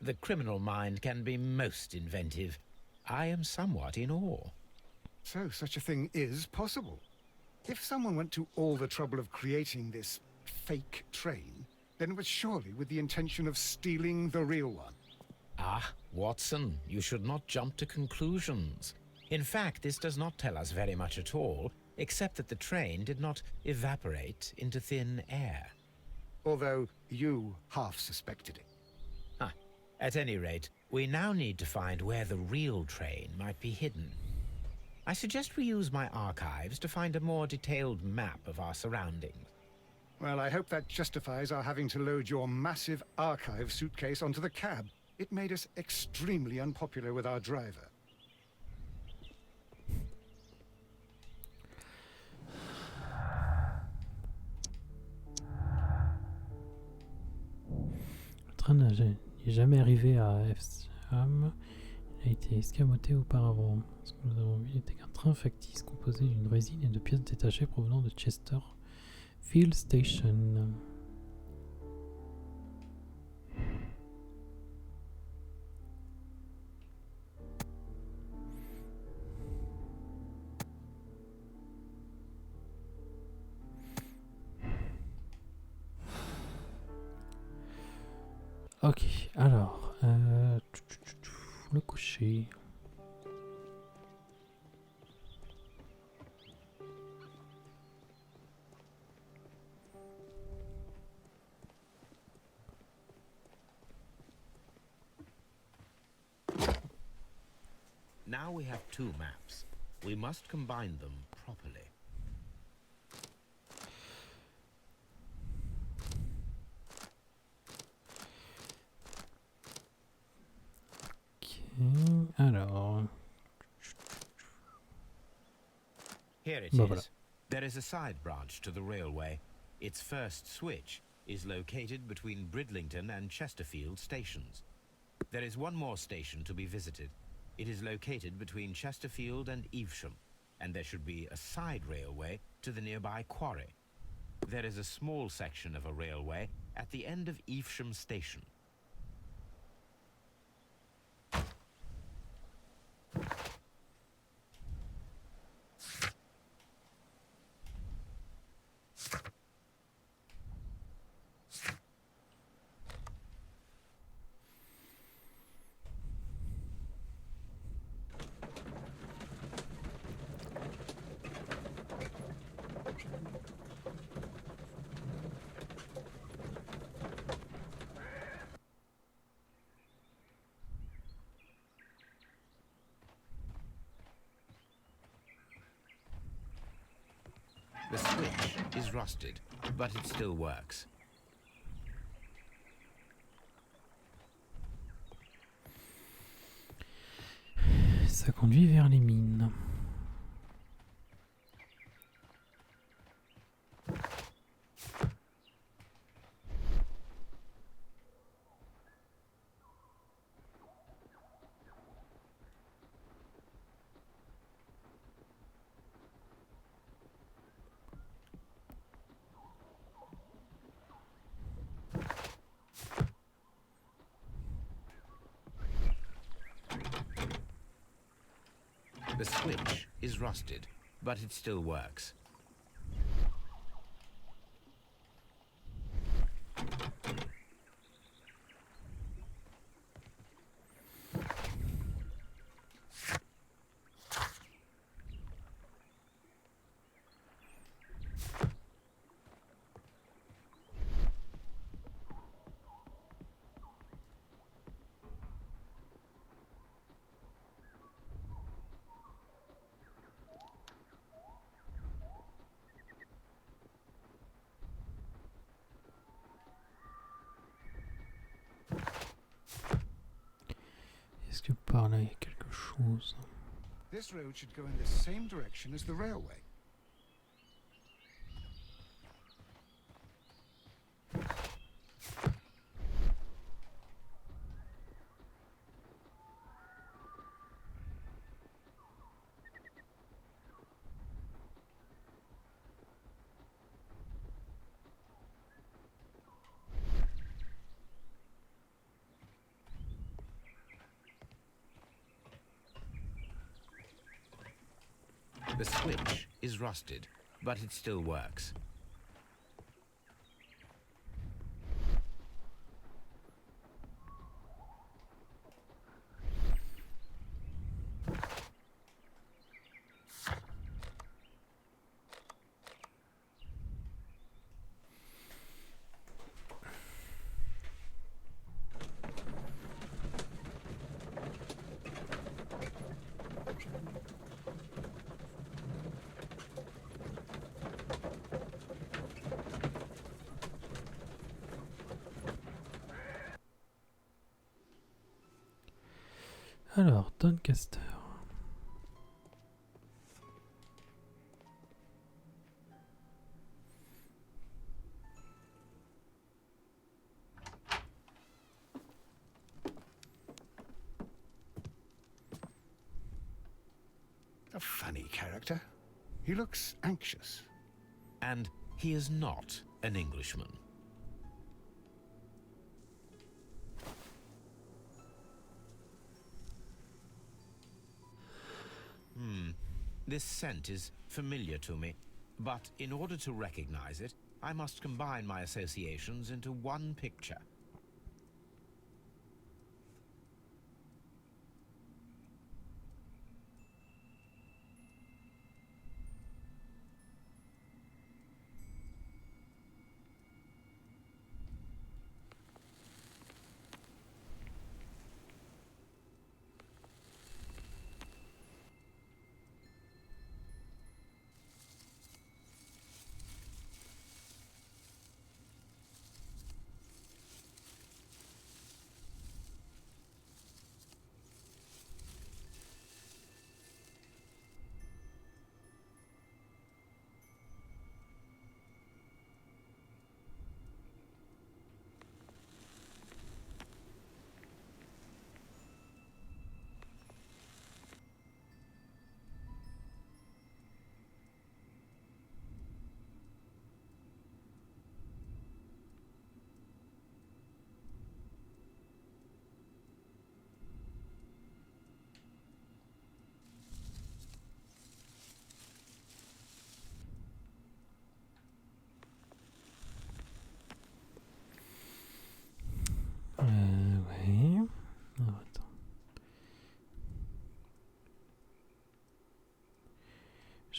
The criminal mind can be most inventive. I am somewhat in awe. So such a thing is possible. If someone went to all the trouble of creating this fake train, then it was surely with the intention of stealing the real one. Ah, Watson, you should not jump to conclusions. In fact, this does not tell us very much at all, except that the train did not evaporate into thin air. Although you half suspected it. Ah, at any rate, we now need to find where the real train might be hidden. I suggest we use my archives to find a more detailed map of our surroundings. Well, I hope that justifies our having to load your massive archive suitcase onto the cab. It made us extremely unpopular with our driver. le train n'est jamais arrivé à Evesham. Il a été escamoté auparavant. Ce que nous avons vu était qu'un train factice composé d'une résine et de pièces détachées provenant de Chesterfield Station. Ok, alors, le cocher. Now we have two maps. We must combine them properly. Ok, alors... Here it Bah, is. voilà. There is a side branch to the railway. Its first switch is located between Bridlington and Chesterfield stations. There is one more station to be visited. It is located between Chesterfield and Evesham, and there should be a side railway to the nearby quarry. There is a small section of a railway at the end of Evesham station. The switch is rusted, but it still works. Ça conduit vers les mines. The switch is rusted, but it still works. Est-ce que par là il y a quelque chose? This road should go in the same direction as the railway. The switch is rusted, but it still works. Alors, Doncaster. A funny character. He looks anxious. And he is not an Englishman. This scent is familiar to me, but in order to recognize it, I must combine my associations into one picture.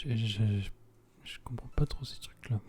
Je comprends pas trop ces trucs-là.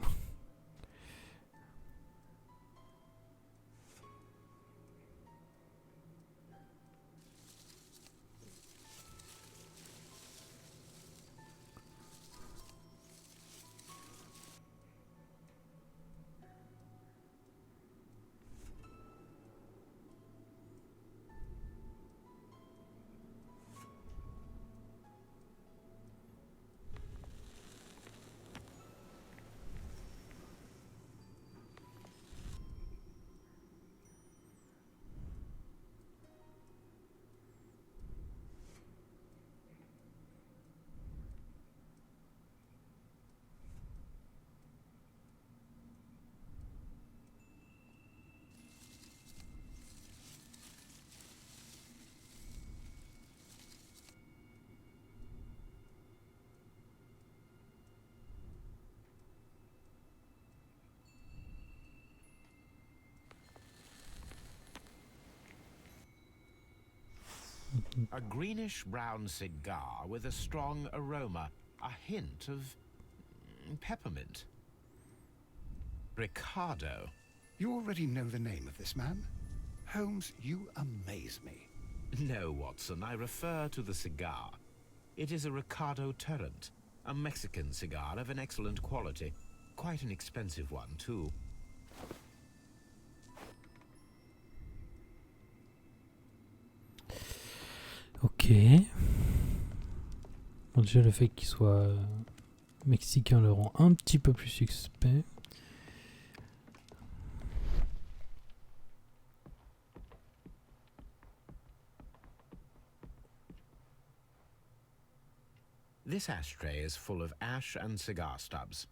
A greenish-brown cigar with a strong aroma, a hint of peppermint. Ricardo. You already know the name of this man? Holmes, you amaze me. No, Watson, I refer to the cigar. It is a Ricardo Turrent, a Mexican cigar of an excellent quality. Quite an expensive one, too. Ok. Bon, déjà le fait qu'il soit mexicain le rend un petit peu plus suspect. This ashtray is full of ash and cigar stubs.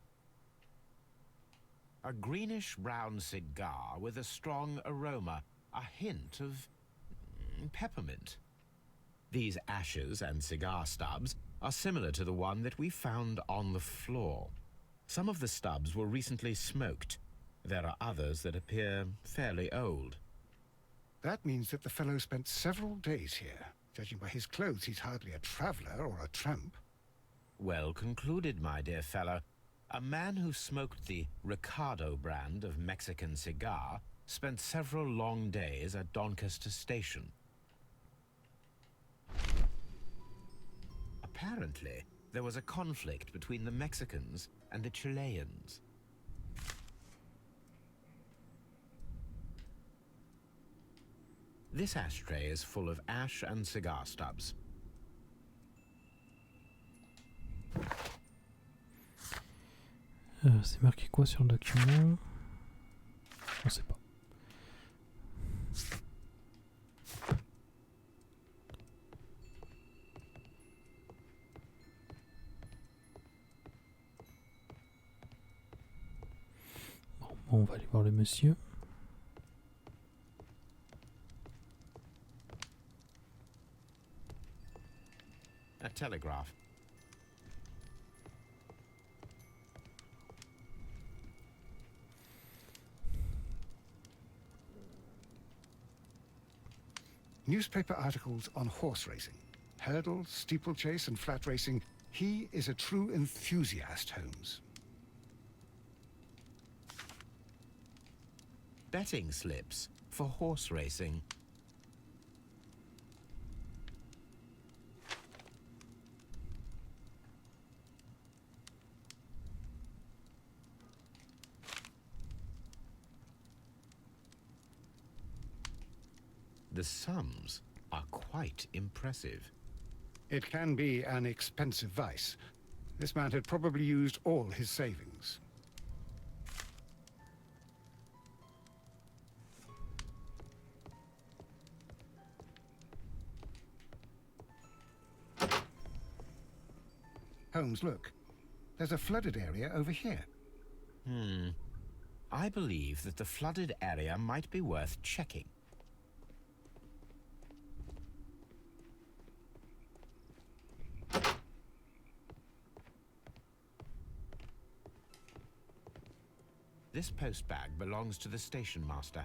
A greenish-brown cigar with a strong aroma, a hint of peppermint. These ashes and cigar stubs are similar to the one that we found on the floor. Some of the stubs were recently smoked. There are others that appear fairly old. That means that the fellow spent several days here. Judging by his clothes, he's hardly a traveler or a tramp. Well concluded, my dear fellow. A man who smoked the Ricardo brand of Mexican cigar spent several long days at Doncaster Station. Apparently, there was a conflict between the Mexicans and the Chileans. This ashtray is full of ash and cigar stubs. C'est marqué quoi sur le document? On sait pas. Bon, on va aller voir le monsieur. A telegraph. Newspaper articles on horse racing. Hurdle, steeplechase, and flat racing. He is a true enthusiast, Holmes. Betting slips for horse racing. The sums are quite impressive. It can be an expensive vice. This man had probably used all his savings. Holmes, look. There's a flooded area over here. I believe that the flooded area might be worth checking. This post bag belongs to the station master.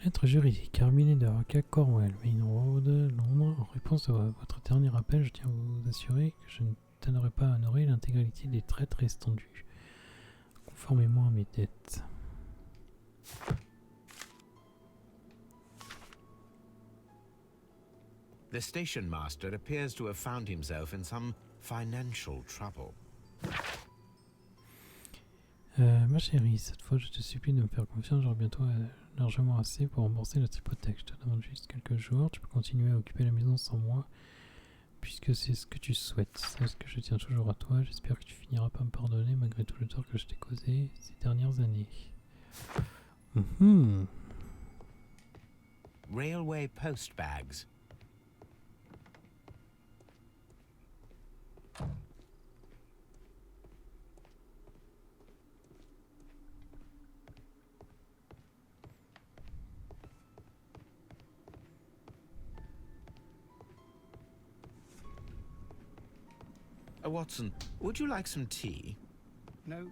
Lettre juridique, cabinet d'avocat Cornwall, Main Road, Londres. En réponse à votre dernier appel, je tiens à vous assurer que je ne tarderai pas à honorer l'intégralité des traites restant dues, conformément à mes dettes. The station master appears to have found himself in some financial trouble. Ma chérie, cette fois je te supplie de me faire confiance, j'aurai bientôt largement assez pour rembourser notre hypothèque. Je te demande juste quelques jours, tu peux continuer à occuper la maison sans moi, puisque c'est ce que tu souhaites. C'est ce que je tiens toujours à toi, j'espère que tu finiras par me pardonner malgré tout le tort que je t'ai causé ces dernières années. Railway post bags. Watson, would you like some tea? No.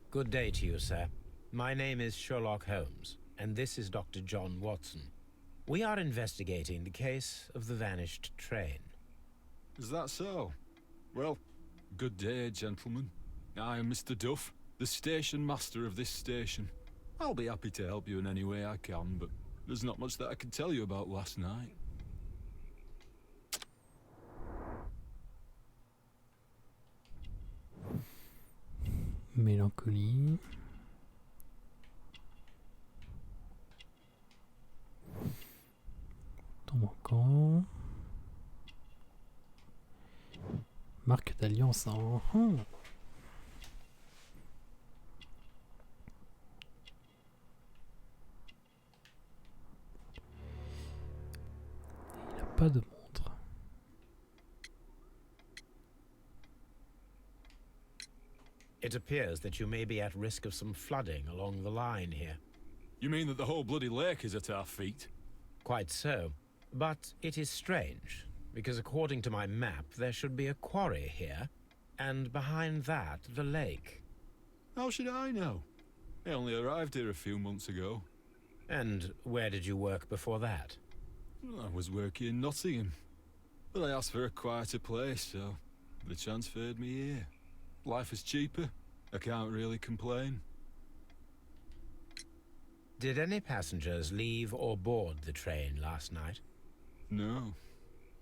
Good day to you, sir. My name is Sherlock Holmes, and this is Dr. John Watson. We are investigating the case of the vanished train. Is that so? Well, good day, gentlemen. I am Mr. Duff, the station master of this station. I'll be happy to help you in any way I can, but there's not much that I can tell you about last night. Mélancolie. Ton manquant. Marque d'alliance. Il n'a pas de montre. It appears that you may be at risk of some flooding along the line here. You mean that the whole bloody lake is at our feet? Quite so. But it is strange, because according to my map, there should be a quarry here, and behind that, the lake. How should I know? I only arrived here a few months ago. And where did you work before that? I was working in Nottingham, but I asked for a quieter place, so they transferred me here. Life is cheaper. I can't really complain. Did any passengers leave or board the train last night? No.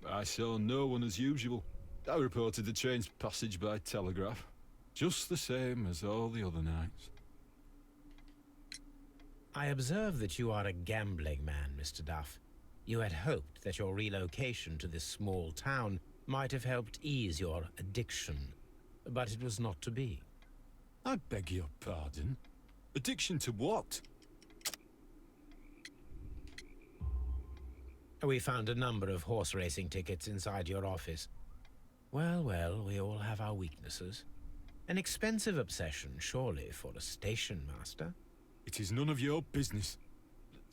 I saw no one as usual. I reported the train's passage by telegraph. Just the same as all the other nights. I observe that you are a gambling man, Mr. Duff. You had hoped that your relocation to this small town might have helped ease your addiction, but it was not to be. I beg your pardon? Addiction to what? We found a number of horse racing tickets inside your office. Well, well, we all have our weaknesses. An expensive obsession, surely, for a station master. It is none of your business.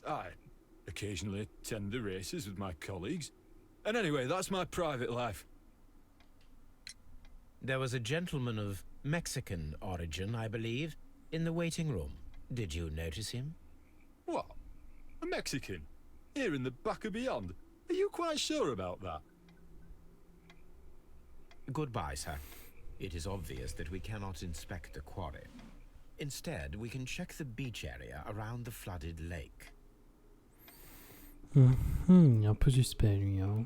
I occasionally attend the races with my colleagues. And anyway, that's my private life. There was a gentleman of Mexican origin, I believe, in the waiting room. Did you notice him? What? A Mexican? Here in the back of beyond? Are you quite sure about that? Goodbye, sir. It is obvious that we cannot inspect the quarry. Instead, we can check the beach area around the flooded lake. Il est un peu suspect, lui, hein.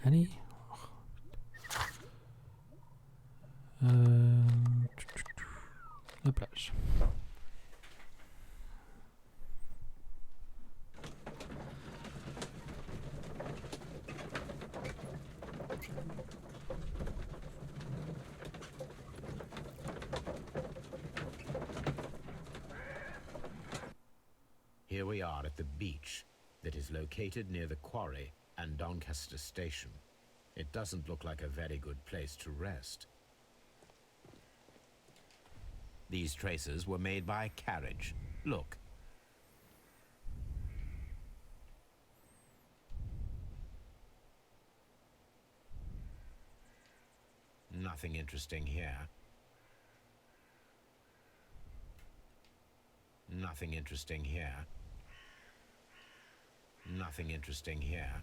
Allez. La plage. Here we are at the beach that is located near the quarry and Doncaster Station. It doesn't look like a very good place to rest. These traces were made by a carriage. Look. Nothing interesting here. Nothing interesting here. Nothing interesting here.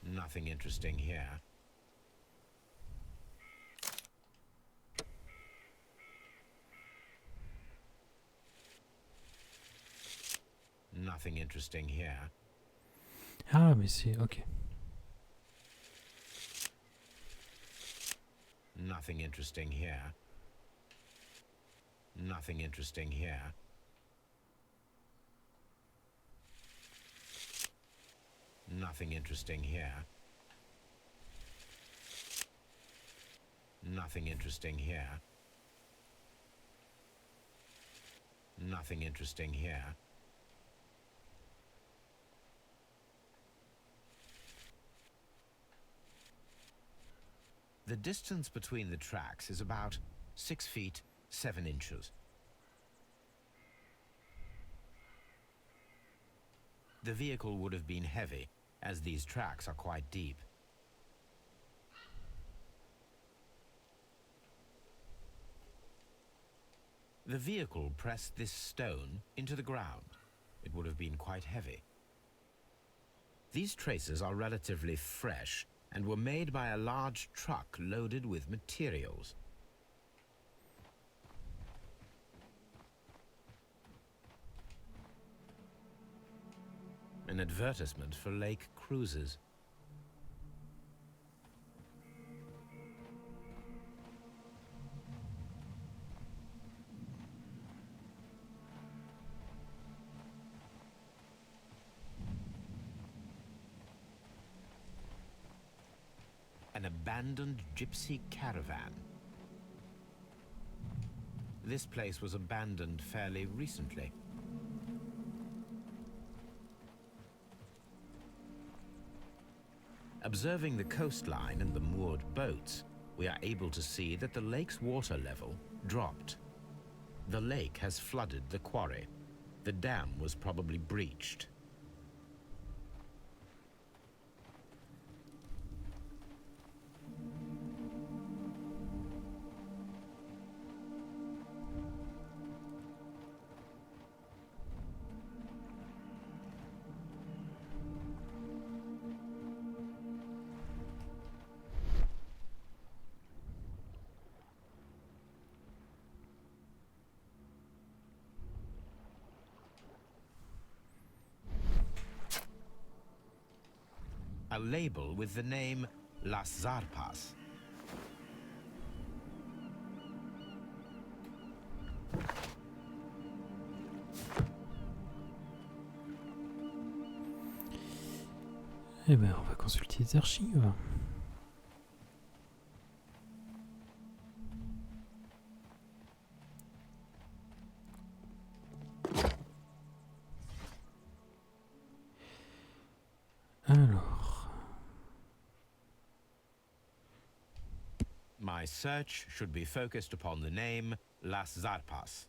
Nothing interesting here. Nothing interesting here. Ah, mais c'est... Ok. Nothing interesting here. Nothing interesting here. Nothing interesting here. Nothing interesting here. Nothing interesting here. The distance between the tracks is about 6 feet 7 inches. The vehicle would have been heavy, as these tracks are quite deep. The vehicle pressed this stone into the ground. It would have been quite heavy. These traces are relatively fresh and were made by a large truck loaded with materials. An advertisement for lake cruises. An abandoned gypsy caravan. This place was abandoned fairly recently. Observing the coastline and the moored boats, we are able to see that the lake's water level dropped. The lake has flooded the quarry. The dam was probably breached. A label with the name Las Zarpas. Eh ben, on va consulter les archives. Alors... My search should be focused upon the name Las Zarpas.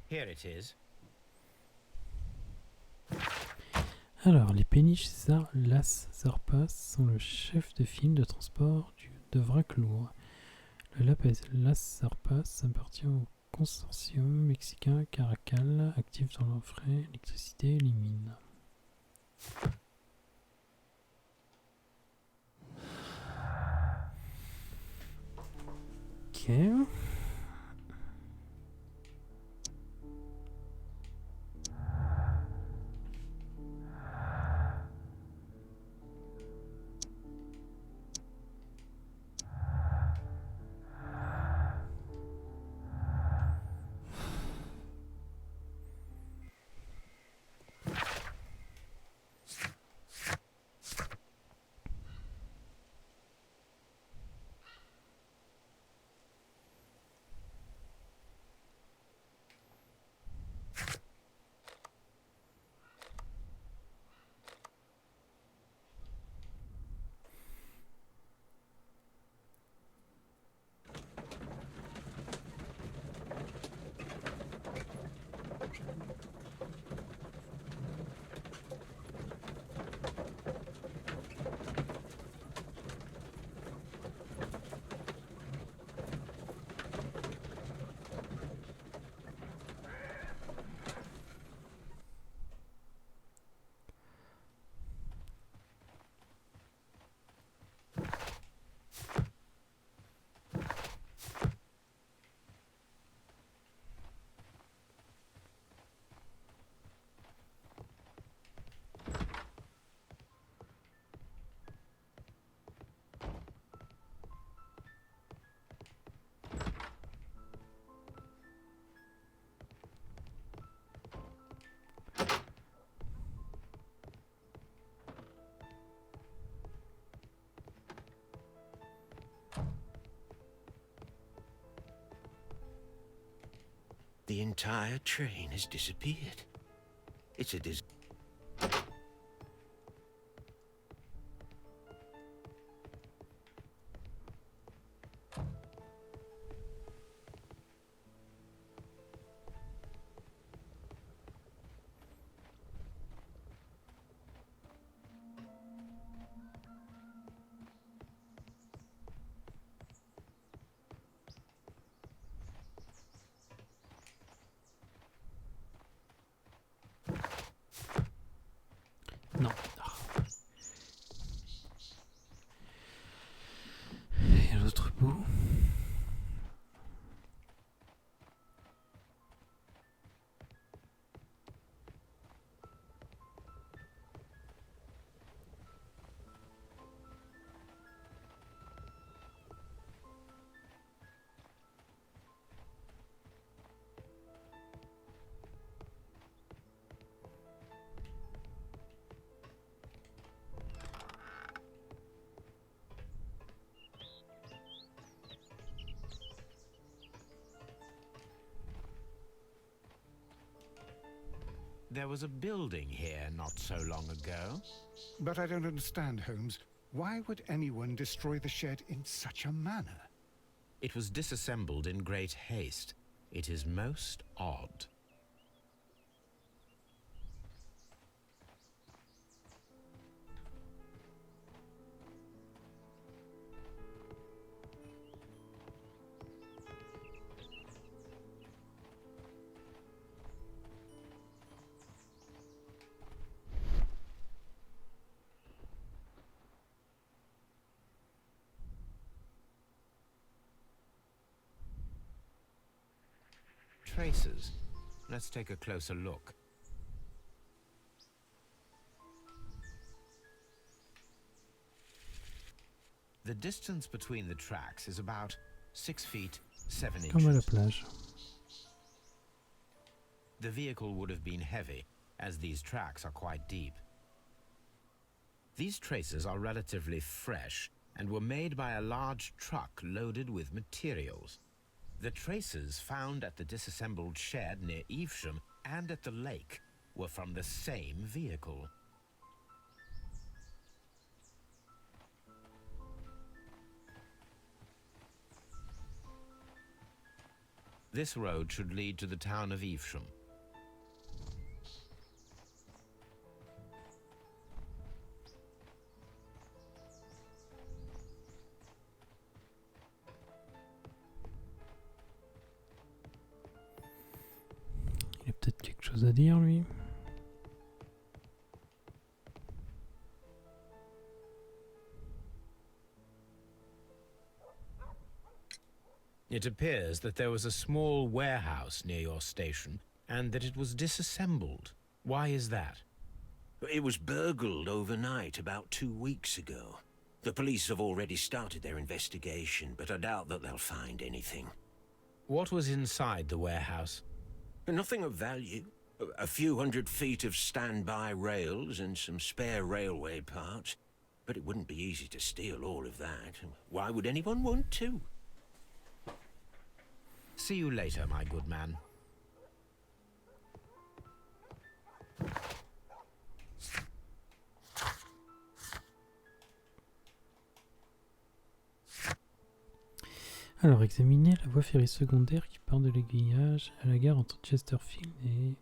Here it is. Alors, les péniches Las Zarpas sont le chef de file de transport de vrac lourd. Le Las Zarpas appartient au consortium mexicain Caracal, actif dans l'offre électricité et les mines. Ok. The entire train has disappeared. It's a dis... Non. Et l'autre bout. There was a building here not so long ago. But I don't understand, Holmes. Why would anyone destroy the shed in such a manner? It was disassembled in great haste. It is most odd. Traces. Let's take a closer look. The distance between the tracks is about 6 feet 7 Comme à la inches. plage. The vehicle would have been heavy, as these tracks are quite deep. These traces are relatively fresh and were made by a large truck loaded with materials. The traces found at the disassembled shed near Evesham and at the lake were from the same vehicle. This road should lead to the town of Evesham. Il a peut-être quelque chose à dire, lui. It appears that there was a small warehouse near your station and that it was disassembled. Why is that? It was burgled overnight about 2 weeks ago. The police have already started their investigation, but I doubt that they'll find anything. What was inside the warehouse? Nothing of value. A few 100 feet of standby rails and some spare railway parts. But it wouldn't be easy to steal all of that. Why would anyone want to? See you later, my good man. Alors, examinez la voie ferrée secondaire qui part de l'aiguillage à la gare entre Chesterfield et...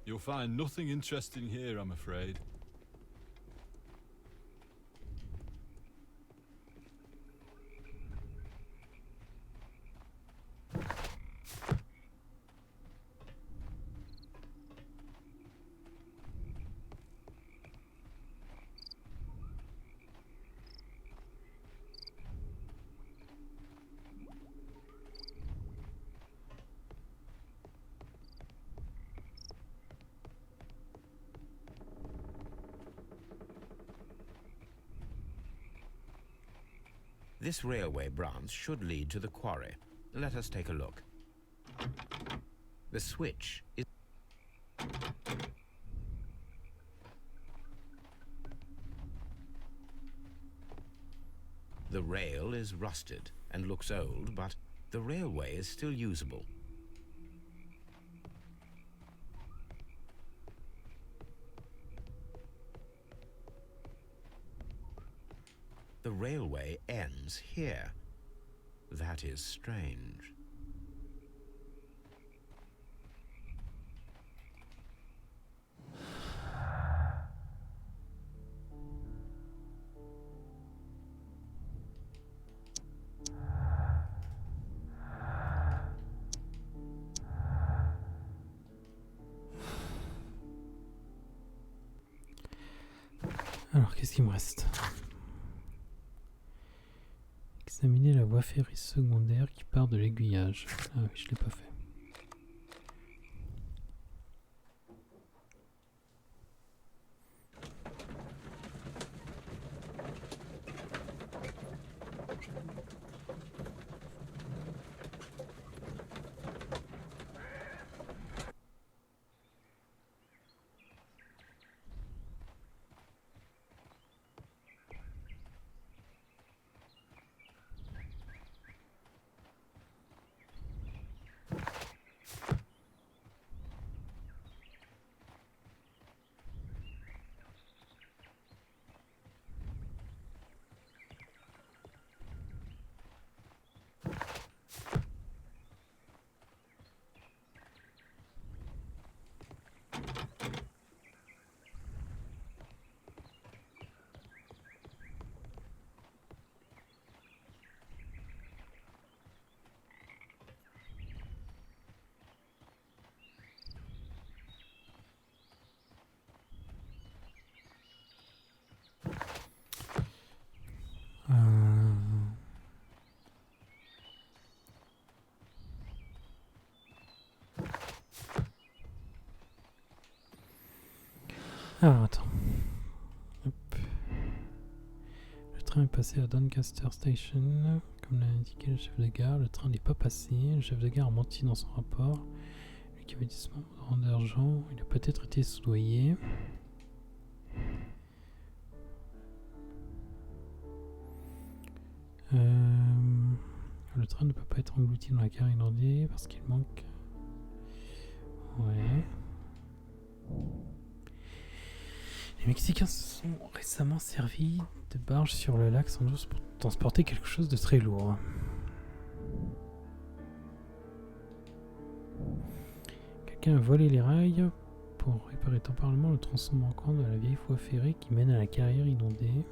You'll find nothing interesting here, I'm afraid. This railway branch should lead to the quarry. Let us take a look. The switch is... The rail is rusted and looks old, but the railway is still usable. The railway ends here. That is strange. Alors, qu'est-ce qu'il me reste ? Examiner la voie ferrée secondaire qui part de l'aiguillage. Ah oui, je l'ai pas fait. Alors attends. Hop. Le train est passé à Doncaster Station. Comme l'a indiqué le chef de gare, le train n'est pas passé. Le chef de gare a menti dans son rapport. Lui qui avait dit ce rang d'argent, il a peut-être été soudoyé. Le train ne peut pas être englouti dans la gare inondée parce qu'il manque. Ouais. Les Mexicains se sont récemment servis de barges sur le lac sans doute pour transporter quelque chose de très lourd. Quelqu'un a volé les rails pour réparer temporairement le tronçon manquant de la vieille voie ferrée qui mène à la carrière inondée.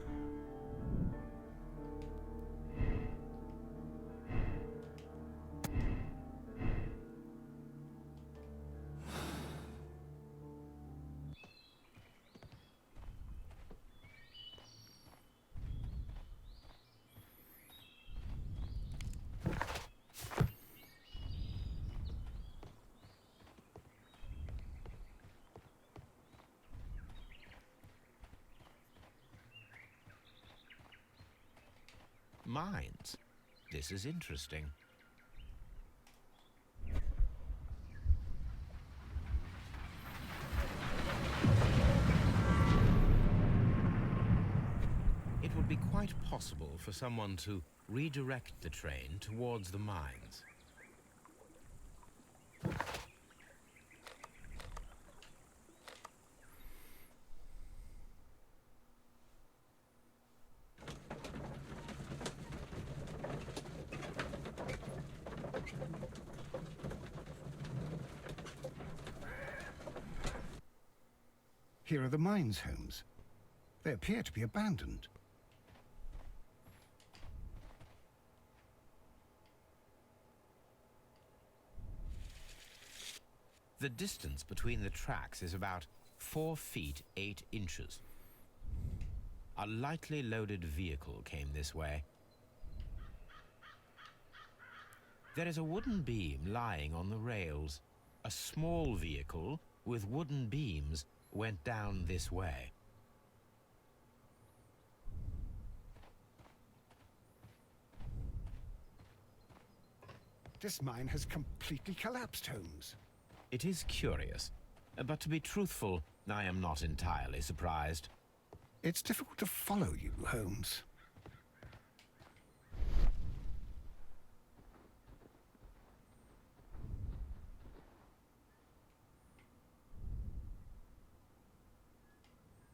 Mines. This is interesting. It would be quite possible for someone to redirect the train towards the mines. Here are the mines, Holmes. They appear to be abandoned. The distance between the tracks is about 4 feet 8 inches. A lightly loaded vehicle came this way. There is a wooden beam lying on the rails. A small vehicle with wooden beams went down this way. This mine has completely collapsed, Holmes. It is curious, but to be truthful, I am not entirely surprised. It's difficult to follow you, Holmes.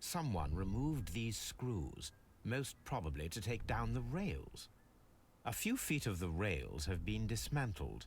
Someone removed these screws, most probably to take down the rails. A few feet of the rails have been dismantled.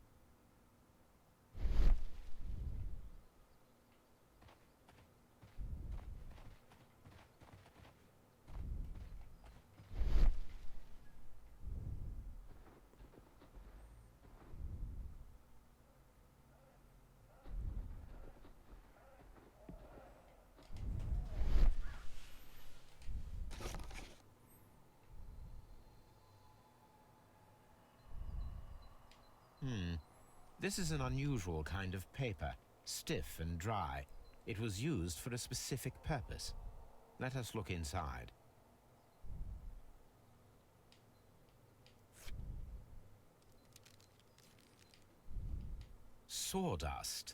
This is an unusual kind of paper, stiff and dry. It was used for a specific purpose. Let us look inside. Sawdust.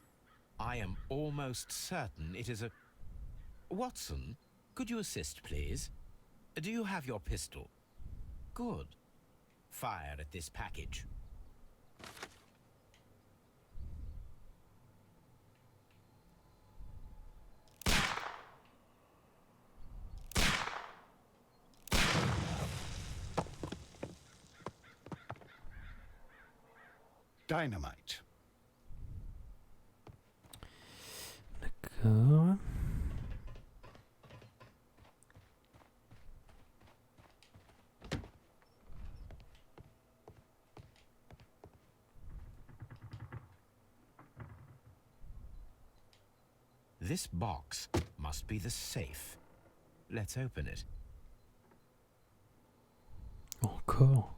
I am almost certain it is a... Watson, could you assist, please? Do you have your pistol? Good. Fire at this package. Dynamite. D'accord. This box must be the safe. Let's open it. Encore.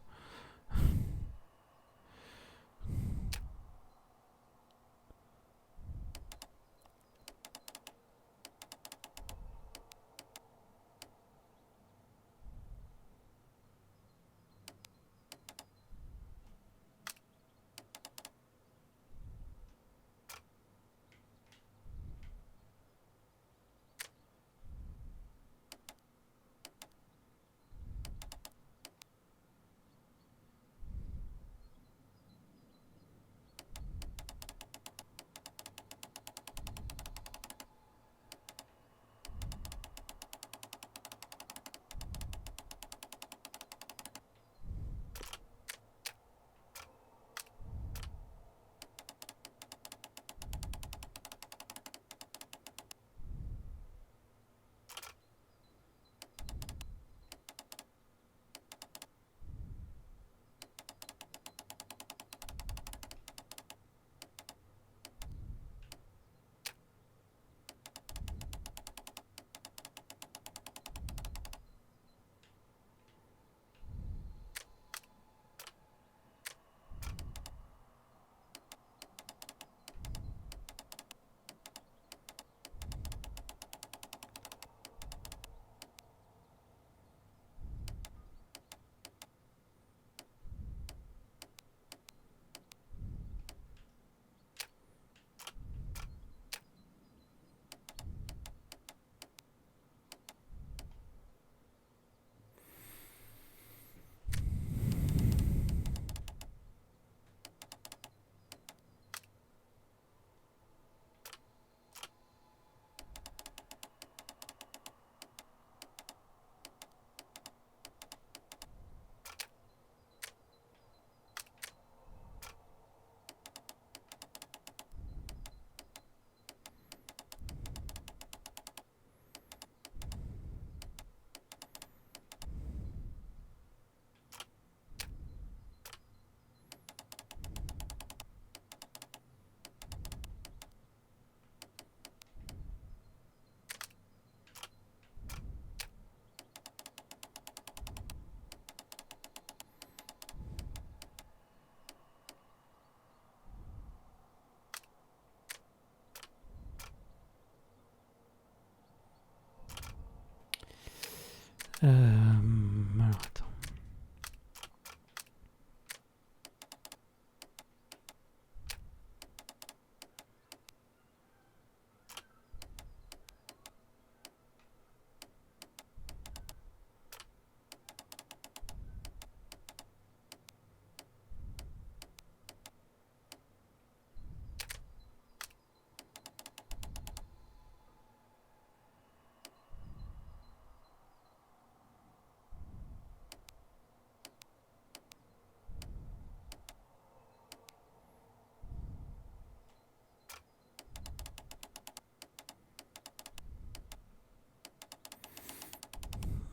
Alors attends.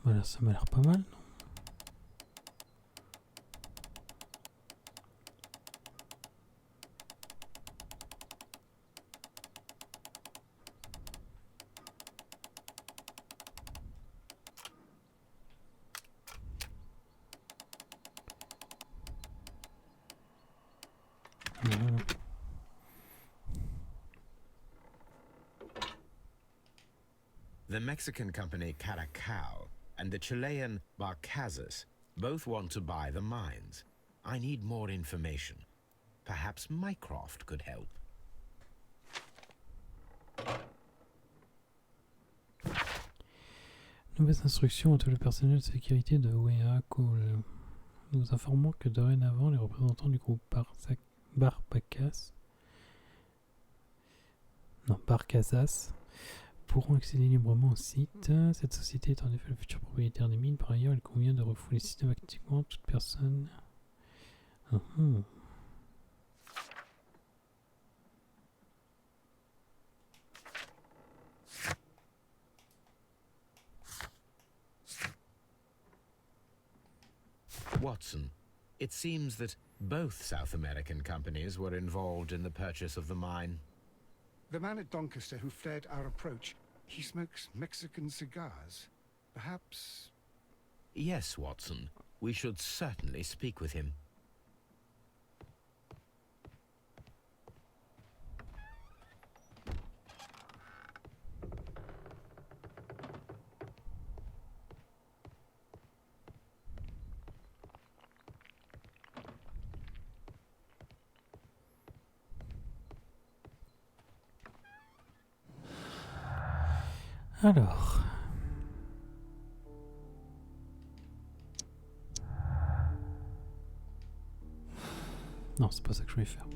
Voilà, ça m'a l'air pas mal, non? Voilà. The Mexican company Caracal and the Chilean Barcazas both want to buy the mines. I need more information. Perhaps Mycroft could help. Nouvelles instructions à tout le personnel de sécurité de WEA Call. Nous informons que dorénavant, les représentants du groupe Barcazas pourront accéder librement au site. Cette société est en effet le futur propriétaire des mines. Par ailleurs, il convient de refouler systématiquement toute personne. Watson, it seems that both South American companies were involved in the purchase of the mine. The man at Doncaster who fled our approach, he smokes Mexican cigars. Perhaps... Yes, Watson. We should certainly speak with him. Alors. Non, c'est pas ça que je voulais faire.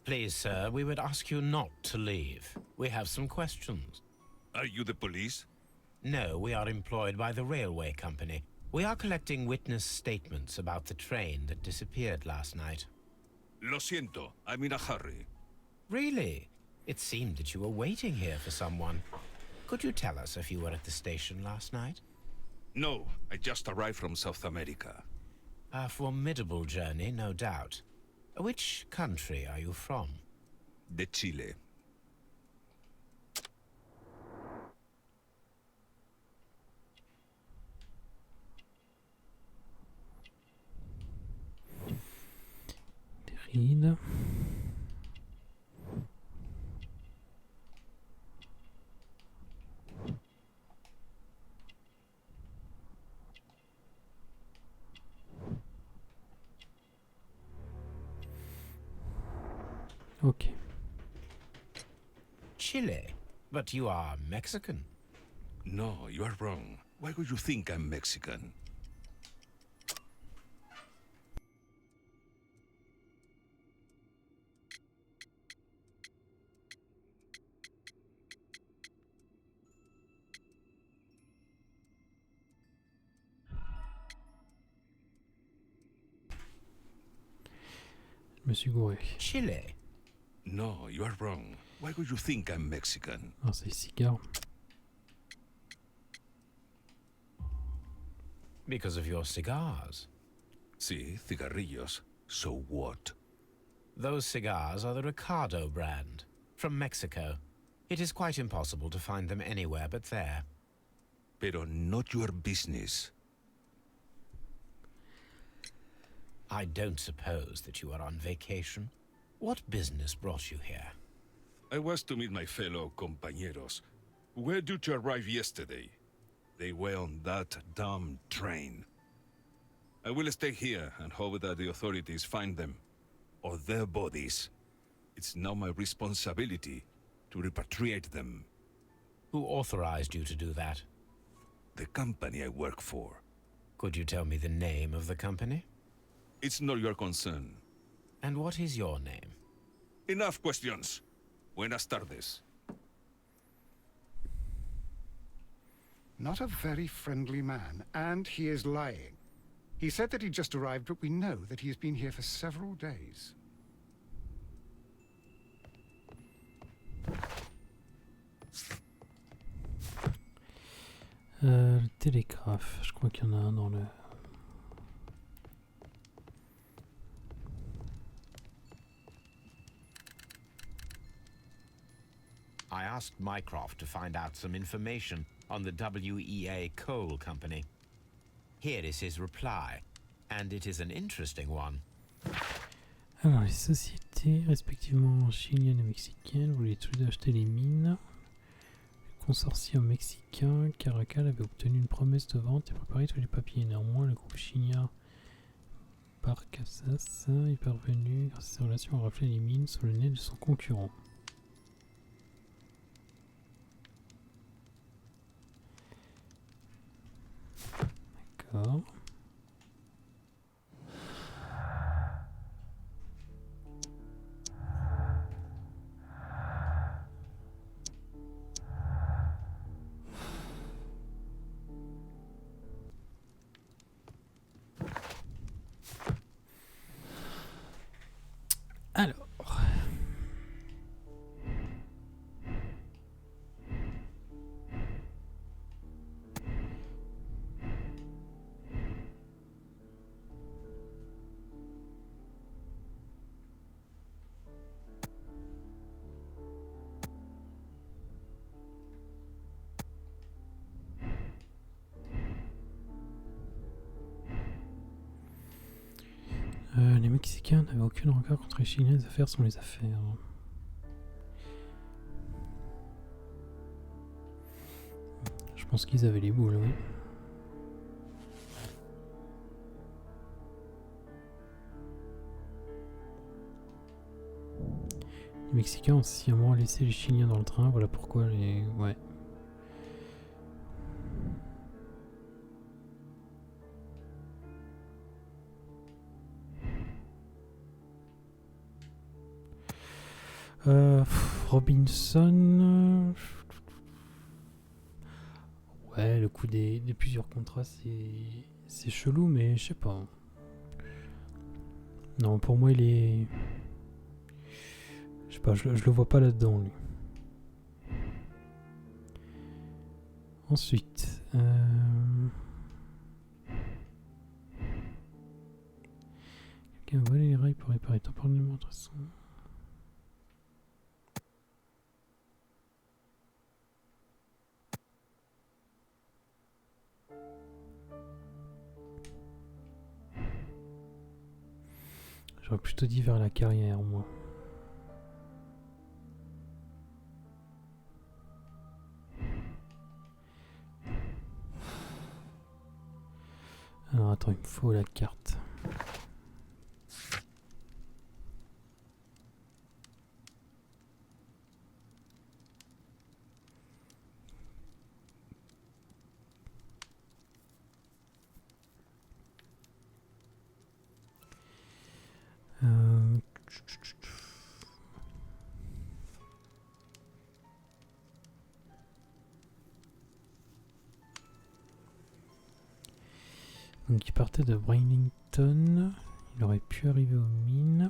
Please, sir, we would ask you not to leave. We have some questions. Are you the police? No, we are employed by the railway company. We are collecting witness statements about the train that disappeared last night. Lo siento, I'm in a hurry. Really? It seemed that you were waiting here for someone. Could you tell us if you were at the station last night? No, I just arrived from South America. A formidable journey, no doubt. Which country are you from? De Chile. Rides. Ok. Chile? But you are Mexican. No, you are wrong. Why would you think I'm Mexican? Je me suis gouré. Chile? No, you are wrong. Why would you think I'm Mexican? Ah, c'est les cigares. Because of your cigars. Sí, cigarrillos. So what? Those cigars are the Ricardo brand, from Mexico. It is quite impossible to find them anywhere but there. Pero not your business. I don't suppose that you are on vacation. What business brought you here? I was to meet my fellow compañeros, who were due to arrive yesterday. They were on that damn train. I will stay here and hope that the authorities find them, or their bodies. It's now my responsibility to repatriate them. Who authorized you to do that? The company I work for. Could you tell me the name of the company? It's not your concern. And what is your name? Enough questions. Buenas tardes. Not a very friendly man, and he is lying. He said that he just arrived, but we know that he has been here for several days. Le télégraphe, je crois qu'il y en a un dans le... I asked Mycroft to find out some information on the WEA Coal Company. Here is his reply, and it is an interesting one. Alors, les sociétés, respectivement chiliennes et mexicaines, voulaient tous les deux acheter les mines. Le consortium mexicain, Caracal, avait obtenu une promesse de vente et préparé tous les papiers. Néanmoins, le groupe chilien Barcasas est parvenu, grâce à ses relations, à rafler les mines sous le nez de son concurrent. D'accord. Alors. Les Mexicains n'avaient aucun regard contre les Chiliens, les affaires sont les affaires. Je pense qu'ils avaient les boules, oui. Les Mexicains ont sciemment laissé les Chiliens dans le train, voilà pourquoi les... Ouais. Robinson... Ouais, le coup des plusieurs contrats, c'est chelou, mais je sais pas. Non, pour moi, il est... Je sais pas, je le vois pas là-dedans, lui. Ensuite... Quelqu'un a volé les rails pour réparer temporairement de toute façon. J'aurais plutôt dit vers la carrière, moi. Alors attends, il me faut la carte. Donc il partait de Brainington. Il aurait pu arriver aux mines.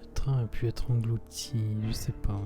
Le train a pu être englouti, je sais pas.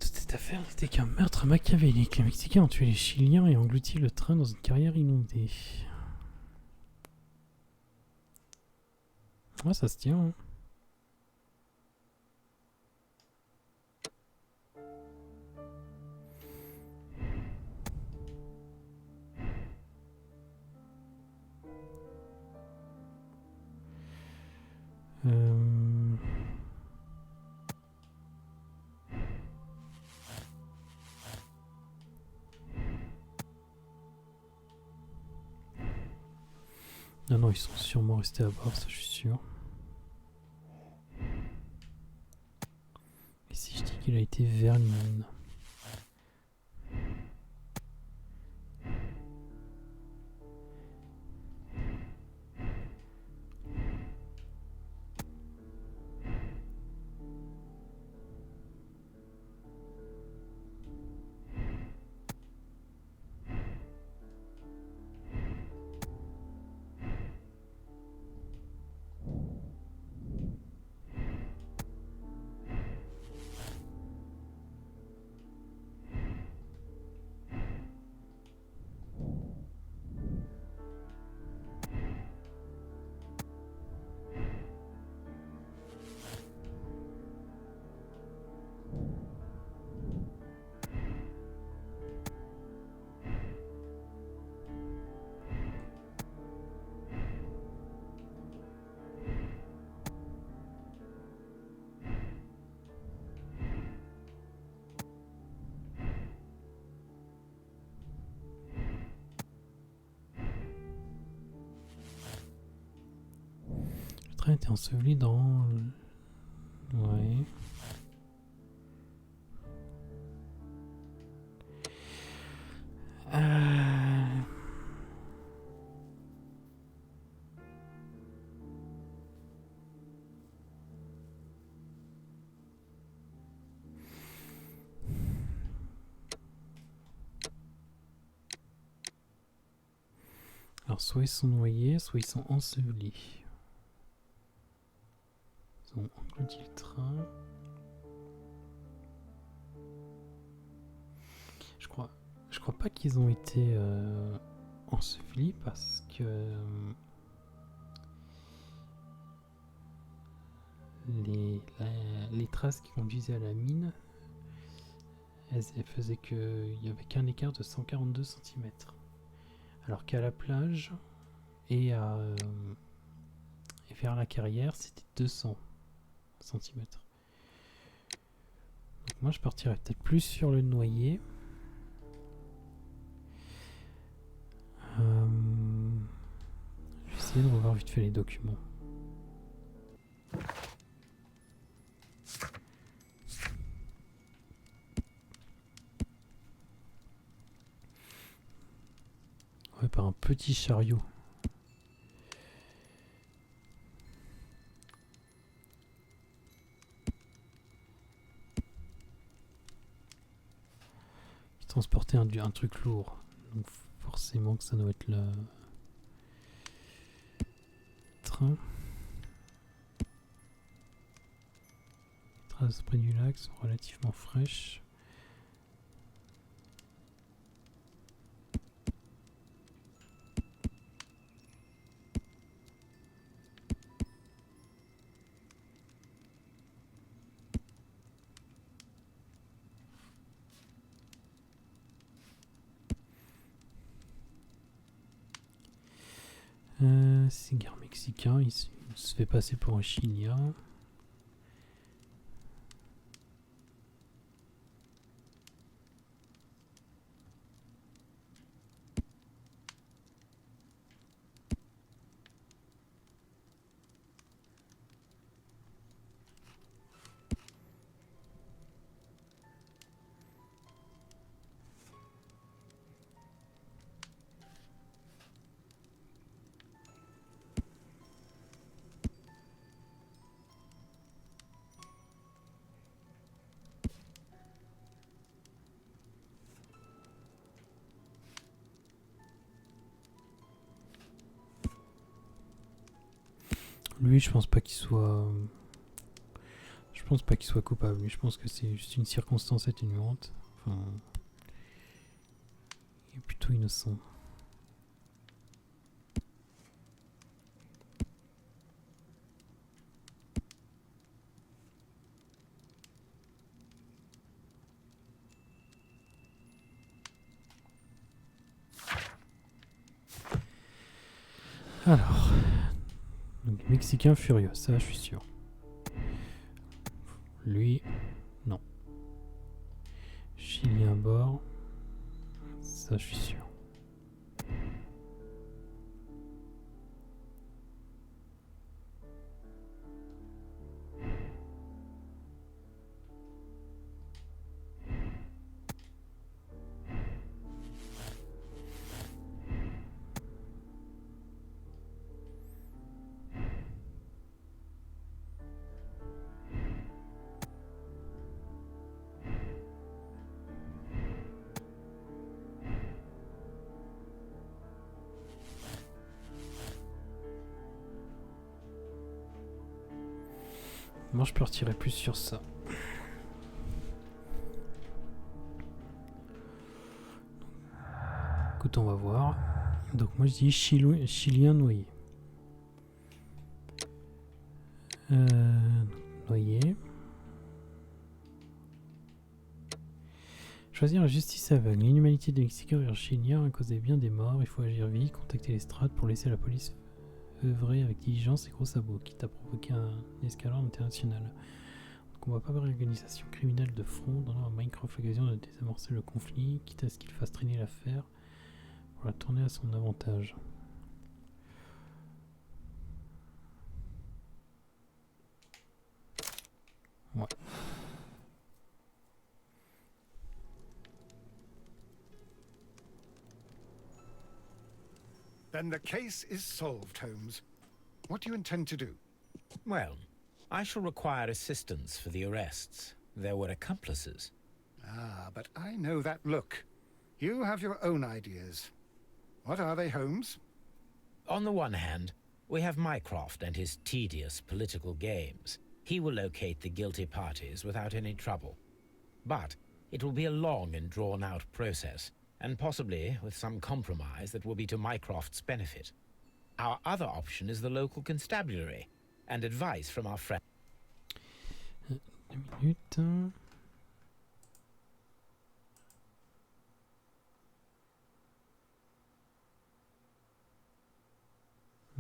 Cette affaire n'était qu'un meurtre machiavélique. Les Mexicains ont tué les Chiliens et englouti le train dans une carrière inondée. Ah, ça se tient. Hein. Non, non, ils sont sûrement restés à bord, ça je suis sûr. Et si je dis qu'il a été vers l'île? Le train était enseveli dans... Ouais... Alors soit ils sont noyés, soit ils sont ensevelis. Ils ont englouti le train. Je crois pas qu'ils ont été ensevelis parce que les traces qui conduisaient à la mine, elles faisaient qu'il n'y avait qu'un écart de 142 cm. Alors qu'à la plage et vers la carrière, c'était 200 cm. Donc moi je partirais peut-être plus sur le noyer. Je vais essayer de revoir vite fait les documents. Ouais, par un petit chariot. Il transportait un truc lourd. Donc forcément que ça doit être le train. Les traces près du lac sont relativement fraîches. Cigare mexicain, il se fait passer pour un Chilien. Lui, je pense pas qu'il soit... Je pense pas qu'il soit coupable. Lui, je pense que c'est juste une circonstance atténuante. Enfin... Il est plutôt innocent. Alors... Donc, Mexicain furieux, ça je suis sûr. Lui, non. Chilien à bord, ça je suis sûr. Moi je peux retirer plus sur ça. Écoute, on va voir. Donc moi je dis Chilien noyé. Noyé. Choisir la justice aveugle. L'inhumanité des Mexicains envers Chiliens a causé bien des morts. Il faut agir vite, contacter les strates pour laisser la police œuvrer avec diligence et gros sabots, quitte à provoquer un escalade international. On ne combat pas par l'organisation criminelle de front, donnant à Minecraft l'occasion de désamorcer le conflit, quitte à ce qu'il fasse traîner l'affaire pour la tourner à son avantage. Ouais. Then the case is solved, Holmes. What do you intend to do? Well, I shall require assistance for the arrests. There were accomplices. Ah, but I know that look. You have your own ideas. What are they, Holmes? On the one hand, we have Mycroft and his tedious political games. He will locate the guilty parties without any trouble. But it will be a long and drawn-out process, and possibly with some compromise that will be to Mycroft's benefit. Our other option is the local constabulary, and advice from our friend. 2 minutes.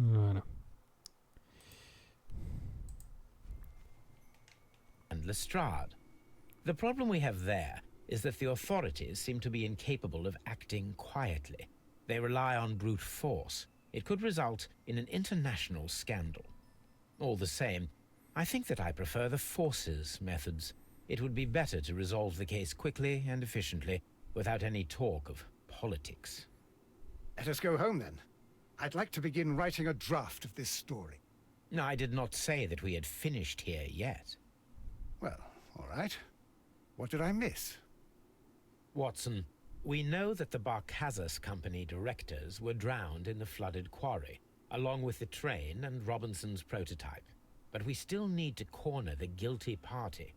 Voilà. And Lestrade. The problem we have there is that the authorities seem to be incapable of acting quietly. They rely on brute force. It could result in an international scandal. All the same, I think that I prefer the forces methods. It would be better to resolve the case quickly and efficiently, without any talk of politics. Let us go home then. I'd like to begin writing a draft of this story. No, I did not say that we had finished here yet. Well, all right. What did I miss? Watson, we know that the Barkazas Company directors were drowned in the flooded quarry, along with the train and Robinson's prototype. But we still need to corner the guilty party.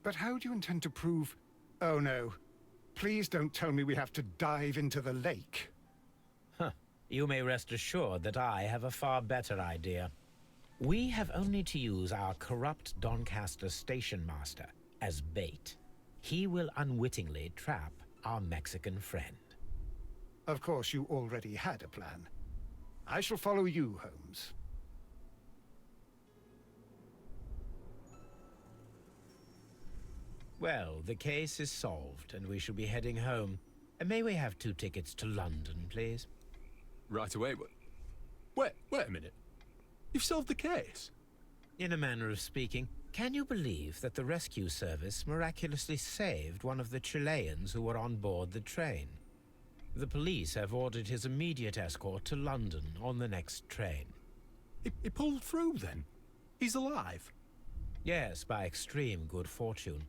But how do you intend to prove... Oh no. Please don't tell me we have to dive into the lake. Huh. You may rest assured that I have a far better idea. We have only to use our corrupt Doncaster station master as bait. He will unwittingly trap our Mexican friend. Of course, you already had a plan. I shall follow you, Holmes. Well, the case is solved, and we shall be heading home. May we have 2 tickets to London, please? Right away, but... Wait a minute. You've solved the case? In a manner of speaking, can you believe that the rescue service miraculously saved one of the Chileans who were on board the train? The police have ordered his immediate escort to London on the next train. He pulled through, then? He's alive? Yes, by extreme good fortune.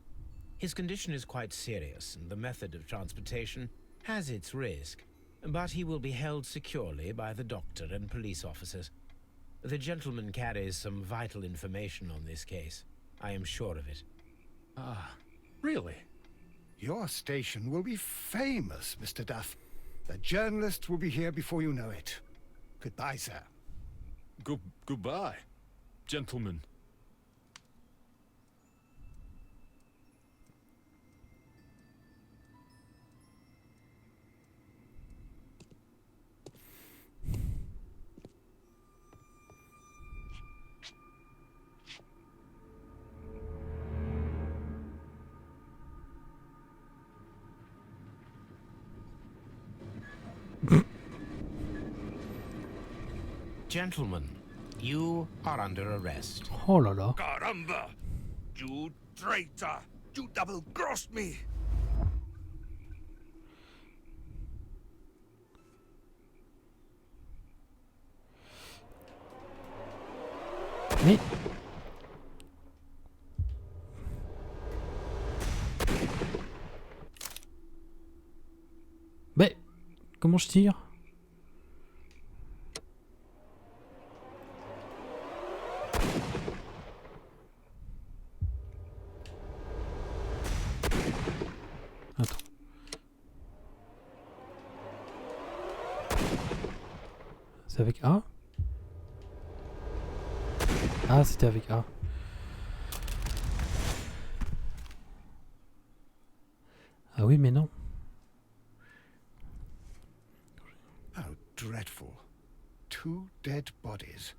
His condition is quite serious, and the method of transportation has its risk. But he will be held securely by the doctor and police officers. The gentleman carries some vital information on this case. I am sure of it. Ah, really? Your station will be famous, Mr. Duff. The journalists will be here before you know it. Goodbye, sir. Goodbye, gentlemen. Gentlemen, you are under arrest. Oh là là. Caramba! You traitor! You double-crossed me! Mais... Mais... Comment je tire? Attends. C'est avec A? Ah, c'était avec A. Ah oui, mais non. How dreadful. 2 dead bodies.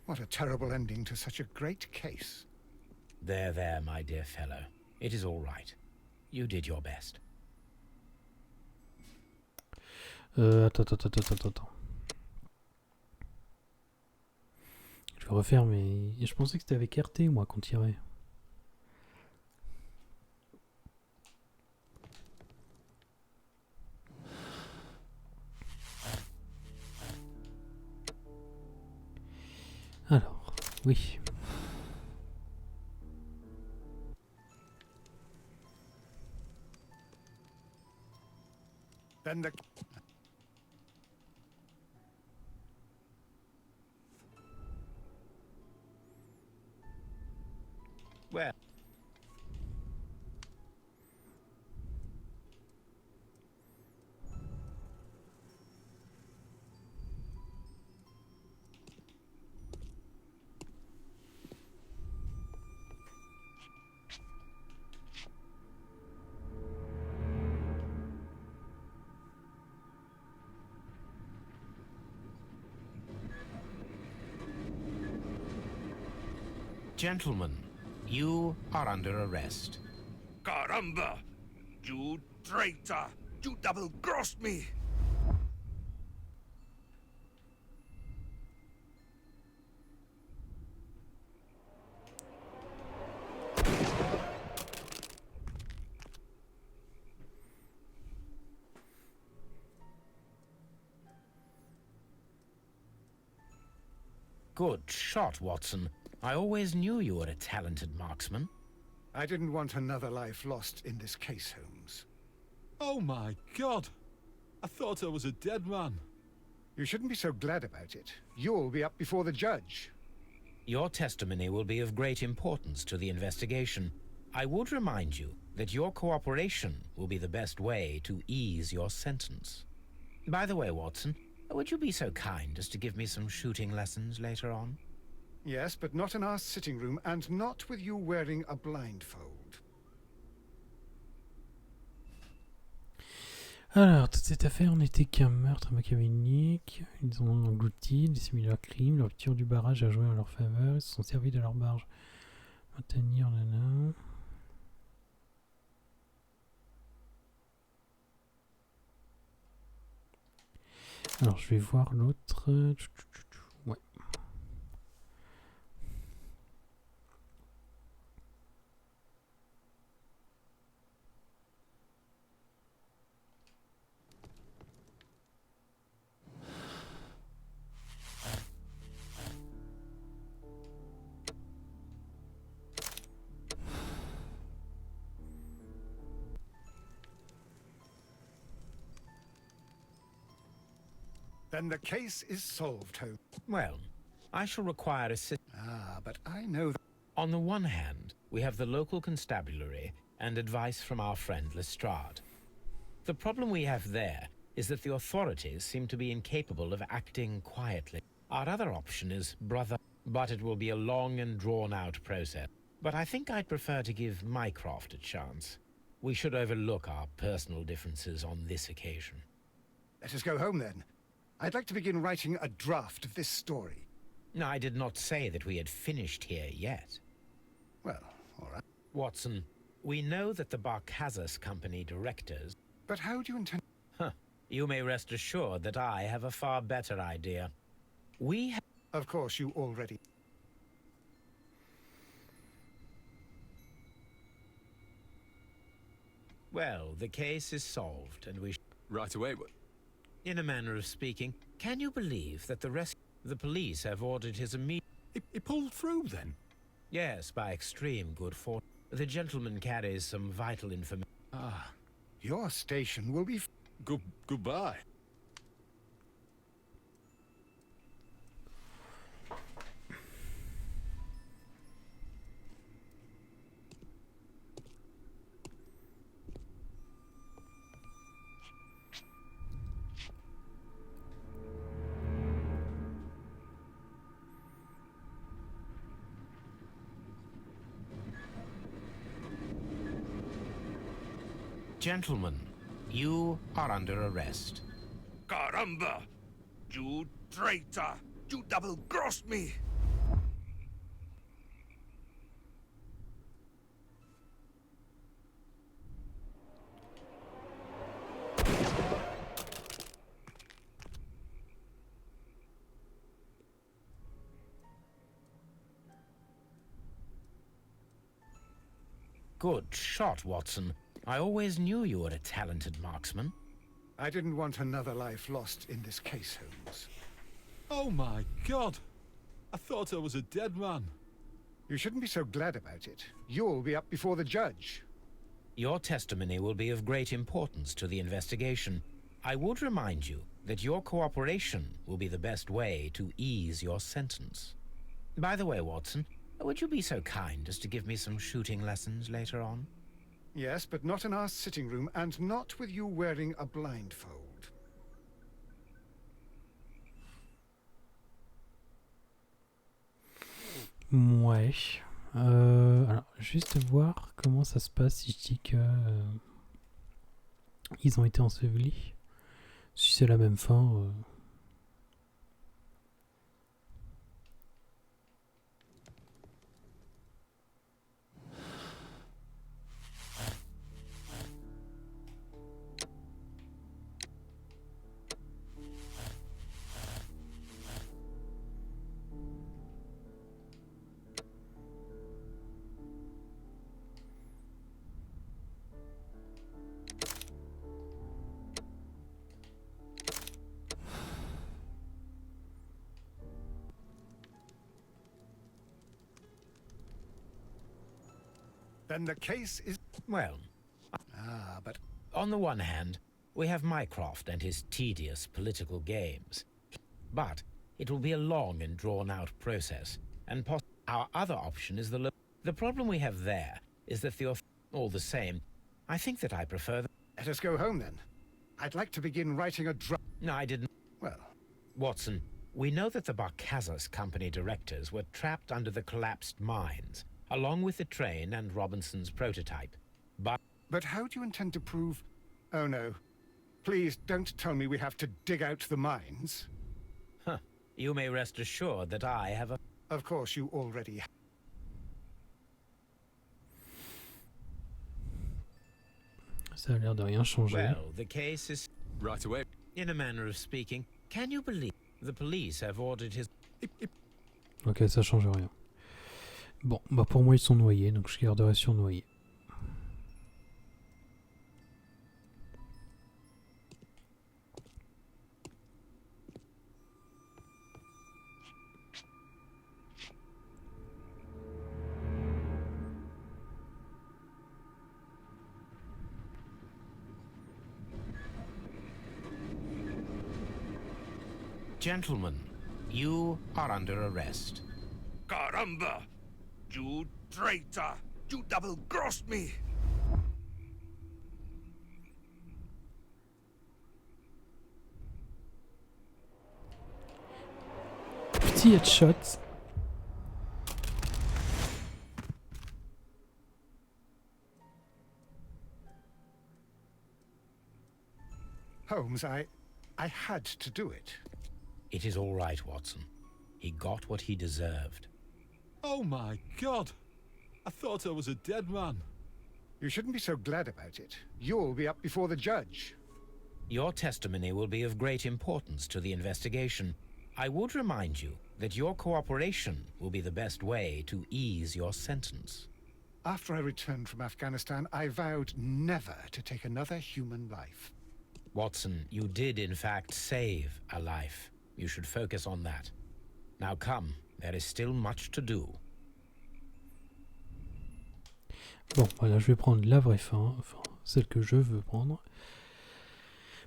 What a terrible ending to such a great case. There, my dear fellow. It is all right. You did your best. Attends. Je vais refaire mes... Je pensais que c'était avec RT, moi, qu'on tirait. Alors, oui. Then the... Well... Gentlemen, you are under arrest. Caramba! You traitor! You double-crossed me! Good shot, Watson. I always knew you were a talented marksman. I didn't want another life lost in this case, Holmes. Oh my God! I thought I was a dead man. You shouldn't be so glad about it. You'll be up before the judge. Your testimony will be of great importance to the investigation. I would remind you that your cooperation will be the best way to ease your sentence. By the way, Watson, would you be so kind as to give me some shooting lessons later on? Yes, but not in our sitting room, and not with you wearing a blindfold. Alors, toute cette affaire n'était qu'un meurtre machiavélique. Ils ont englouti, dissimulé leur crime, leur rupture du barrage a joué en leur faveur, ils se sont servis de leur barge. Maintenir, nana. Alors, je vais voir l'autre. Ouais. Then the case is solved, Holmes. Well, I shall require assistance. Ah, but I know that... On the one hand, we have the local constabulary and advice from our friend Lestrade. The problem we have there is that the authorities seem to be incapable of acting quietly. Our other option is brother, but it will be a long and drawn-out process. But I think I'd prefer to give Mycroft a chance. We should overlook our personal differences on this occasion. Let us go home, then. I'd like to begin writing a draft of this story. I did not say that we had finished here yet. Well, all right. Watson, we know that the Barkazas Company directors... But how do you intend... You may rest assured that I have a far better idea. We have... Of course, you already... Well, the case is solved, and we... Right away, but... In a manner of speaking, can you believe that the police have ordered his immediate... He pulled through, then? Yes, by extreme good fortune. The gentleman carries some vital information. Ah. Your station will be... Goodbye. Gentlemen, you are under arrest. Caramba! You traitor! You double-crossed me! Good shot, Watson. I always knew you were a talented marksman. I didn't want another life lost in this case, Holmes. Oh my God! I thought I was a dead man. You shouldn't be so glad about it. You'll be up before the judge. Your testimony will be of great importance to the investigation. I would remind you that your cooperation will be the best way to ease your sentence. By the way, Watson, would you be so kind as to give me some shooting lessons later on? Yes, but not in our sitting room, and not with you wearing a blindfold. Ouais. Alors, juste voir comment ça se passe si je dis que ils ont été ensevelis. Si c'est la même fin. Then the case is... Well, Ah, but... on the one hand, we have Mycroft and his tedious political games. But it will be a long and drawn-out process, and our other option is the problem we have there is that all the same, I think that I prefer Let us go home, then. I'd like to begin writing a No, I didn't. Well, Watson, we know that the Barcazas Company directors were trapped under the collapsed mines, along with the train and Robinson's prototype. but how do you intend to prove... Oh, no. Please, don't tell me we have to dig out the mines. You may rest assured that I have a... Of course, you already... Ça a l'air de rien changer. Well, the case is... Right away. In a manner of speaking, can you believe the police have ordered his... Ok, ça change rien. Bon, bah pour moi ils sont noyés, donc je garderai sur noyé. Gentlemen, you are under arrest. Caramba! You traitor! You double-crossed me! Petit headshot. Holmes, I had to do it. It is all right, Watson. He got what he deserved. Oh my God! I thought I was a dead man. You shouldn't be so glad about it. You'll be up before the judge. Your testimony will be of great importance to the investigation. I would remind you that your cooperation will be the best way to ease your sentence. After I returned from Afghanistan, I vowed never to take another human life. Watson, you did in fact save a life. You should focus on that. Now come, there is still much to do. Bon, voilà, je vais prendre la vraie fin, enfin celle que je veux prendre.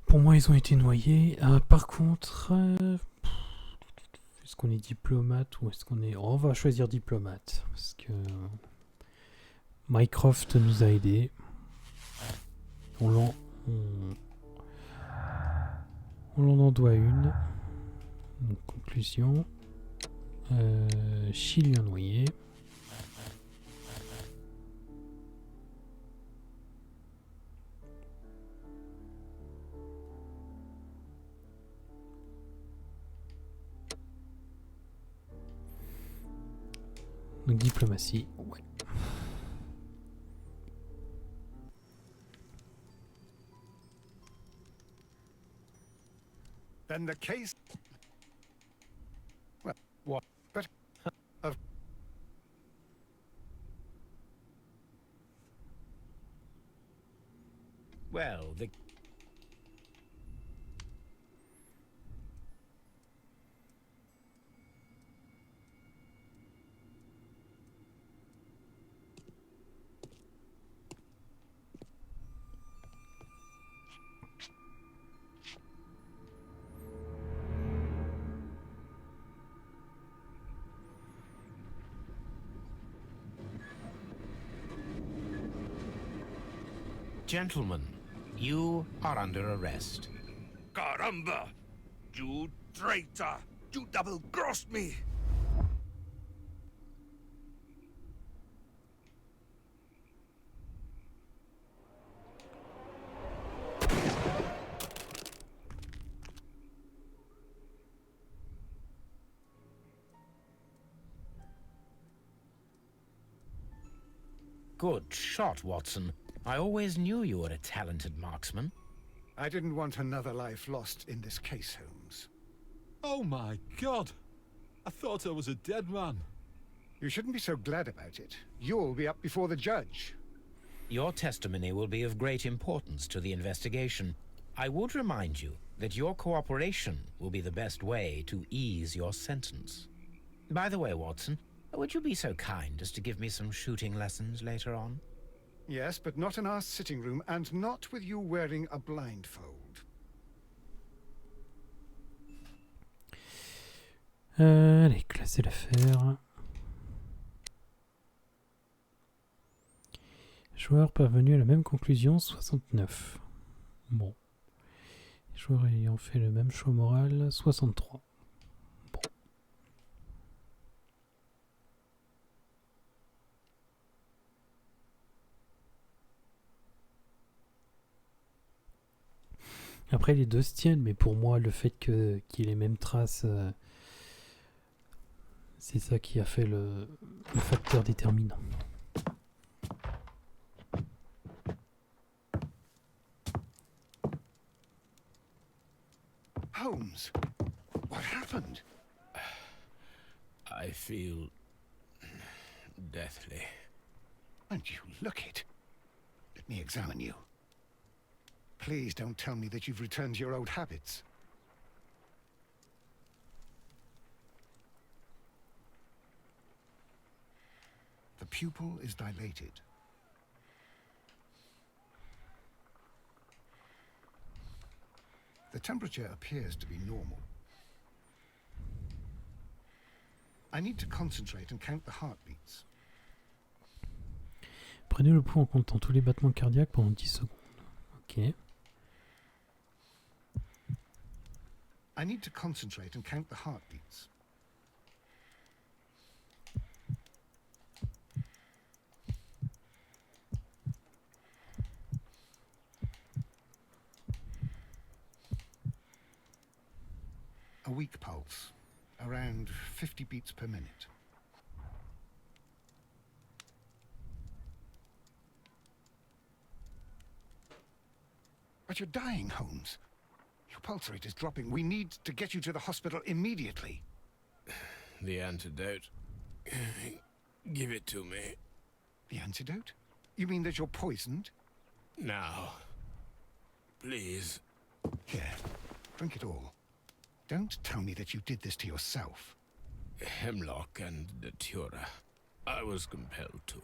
Pour moi, ils ont été noyés. Par contre, est-ce qu'on est diplomate ou est-ce qu'on est... Oh, on va choisir diplomate, parce que Mycroft nous a aidés. On l'en en doit une. Donc, conclusion. Chilien noyé. Donc diplomatie, ouais. Then the case... Well, what? But... of... Well, the... Gentlemen, you are under arrest. Caramba! You traitor! You double-crossed me! Good shot, Watson. I always knew you were a talented marksman. I didn't want another life lost in this case, Holmes. Oh my God! I thought I was a dead man. You shouldn't be so glad about it. You'll be up before the judge. Your testimony will be of great importance to the investigation. I would remind you that your cooperation will be the best way to ease your sentence. By the way, Watson, would you be so kind as to give me some shooting lessons later on? Yes, but not in our sitting room, and not with you wearing a blindfold. Allez, classer l'affaire. Joueur parvenu à la même conclusion, 69. Bon. Joueur ayant fait le même choix moral, 63. Bon. Après, les deux se tiennent, mais pour moi, le fait qu'il y ait les mêmes traces, c'est ça qui a fait le facteur déterminant. Holmes, what happened? I feel deathly. And you look it. Let me examine you. Please don't tell me that you've returned to your old habits. The pupil is dilated. The temperature appears to be normal. I need to concentrate and count the heartbeats. Prenez le pouls en comptant tous les battements cardiaques pendant 10 secondes. Ok. I need to concentrate and count the heartbeats. A weak pulse, around 50 beats per minute. But you're dying, Holmes. Your pulse rate is dropping. We need to get you to the hospital immediately. The antidote. Give it to me. The antidote? You mean that you're poisoned? Now. Please. Here, drink it all. Don't tell me that you did this to yourself. Hemlock and Datura. I was compelled to.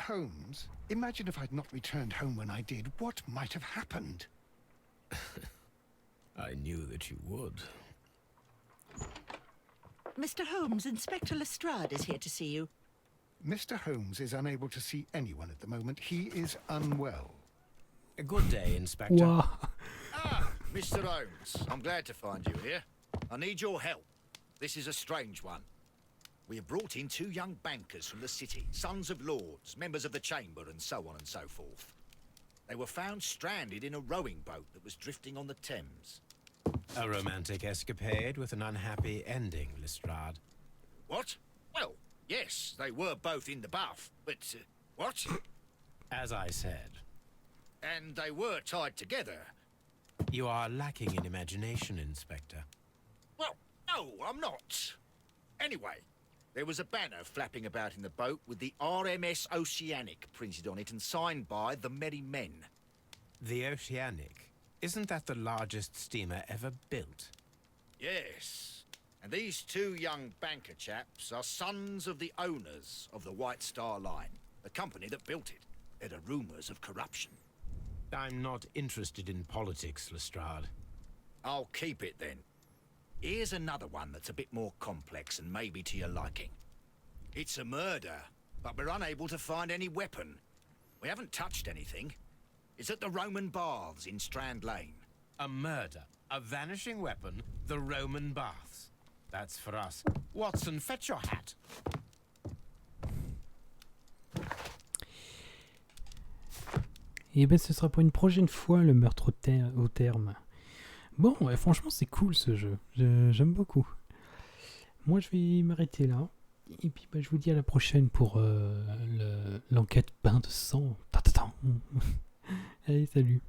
Holmes, imagine if I'd not returned home when I did. What might have happened? I knew that you would. Mr. Holmes, Inspector Lestrade is here to see you. Mr. Holmes is unable to see anyone at the moment. He is unwell. A good day, Inspector. Wow. Ah, Mr. Holmes, I'm glad to find you here. I need your help. This is a strange one. We have brought in 2 young bankers from the city, sons of lords, members of the Chamber, and so on and so forth. They were found stranded in a rowing boat that was drifting on the Thames. A romantic escapade with an unhappy ending, Lestrade. What? Well, yes, they were both in the bath, but, what? As I said. And they were tied together. You are lacking in imagination, Inspector. Well, no, I'm not. Anyway, there was a banner flapping about in the boat with the RMS Oceanic printed on it and signed by the Merry Men. The Oceanic? Isn't that the largest steamer ever built? Yes. And these 2 young banker chaps are sons of the owners of the White Star Line, the company that built it. There are rumours of corruption. I'm not interested in politics, Lestrade. I'll keep it then. Here's another one that's a bit more complex and maybe to your liking. It's a murder, but we're unable to find any weapon. We haven't touched anything. It's at the Roman Baths in Strand Lane. A murder, a vanishing weapon, the Roman Baths. That's for us. Watson, fetch your hat. Et ben ce sera pour une prochaine fois le meurtre au terme. Bon, ouais, franchement c'est cool ce jeu, j'aime beaucoup. Moi je vais m'arrêter là, et puis bah, je vous dis à la prochaine pour l'enquête bain de sang. Allez, salut.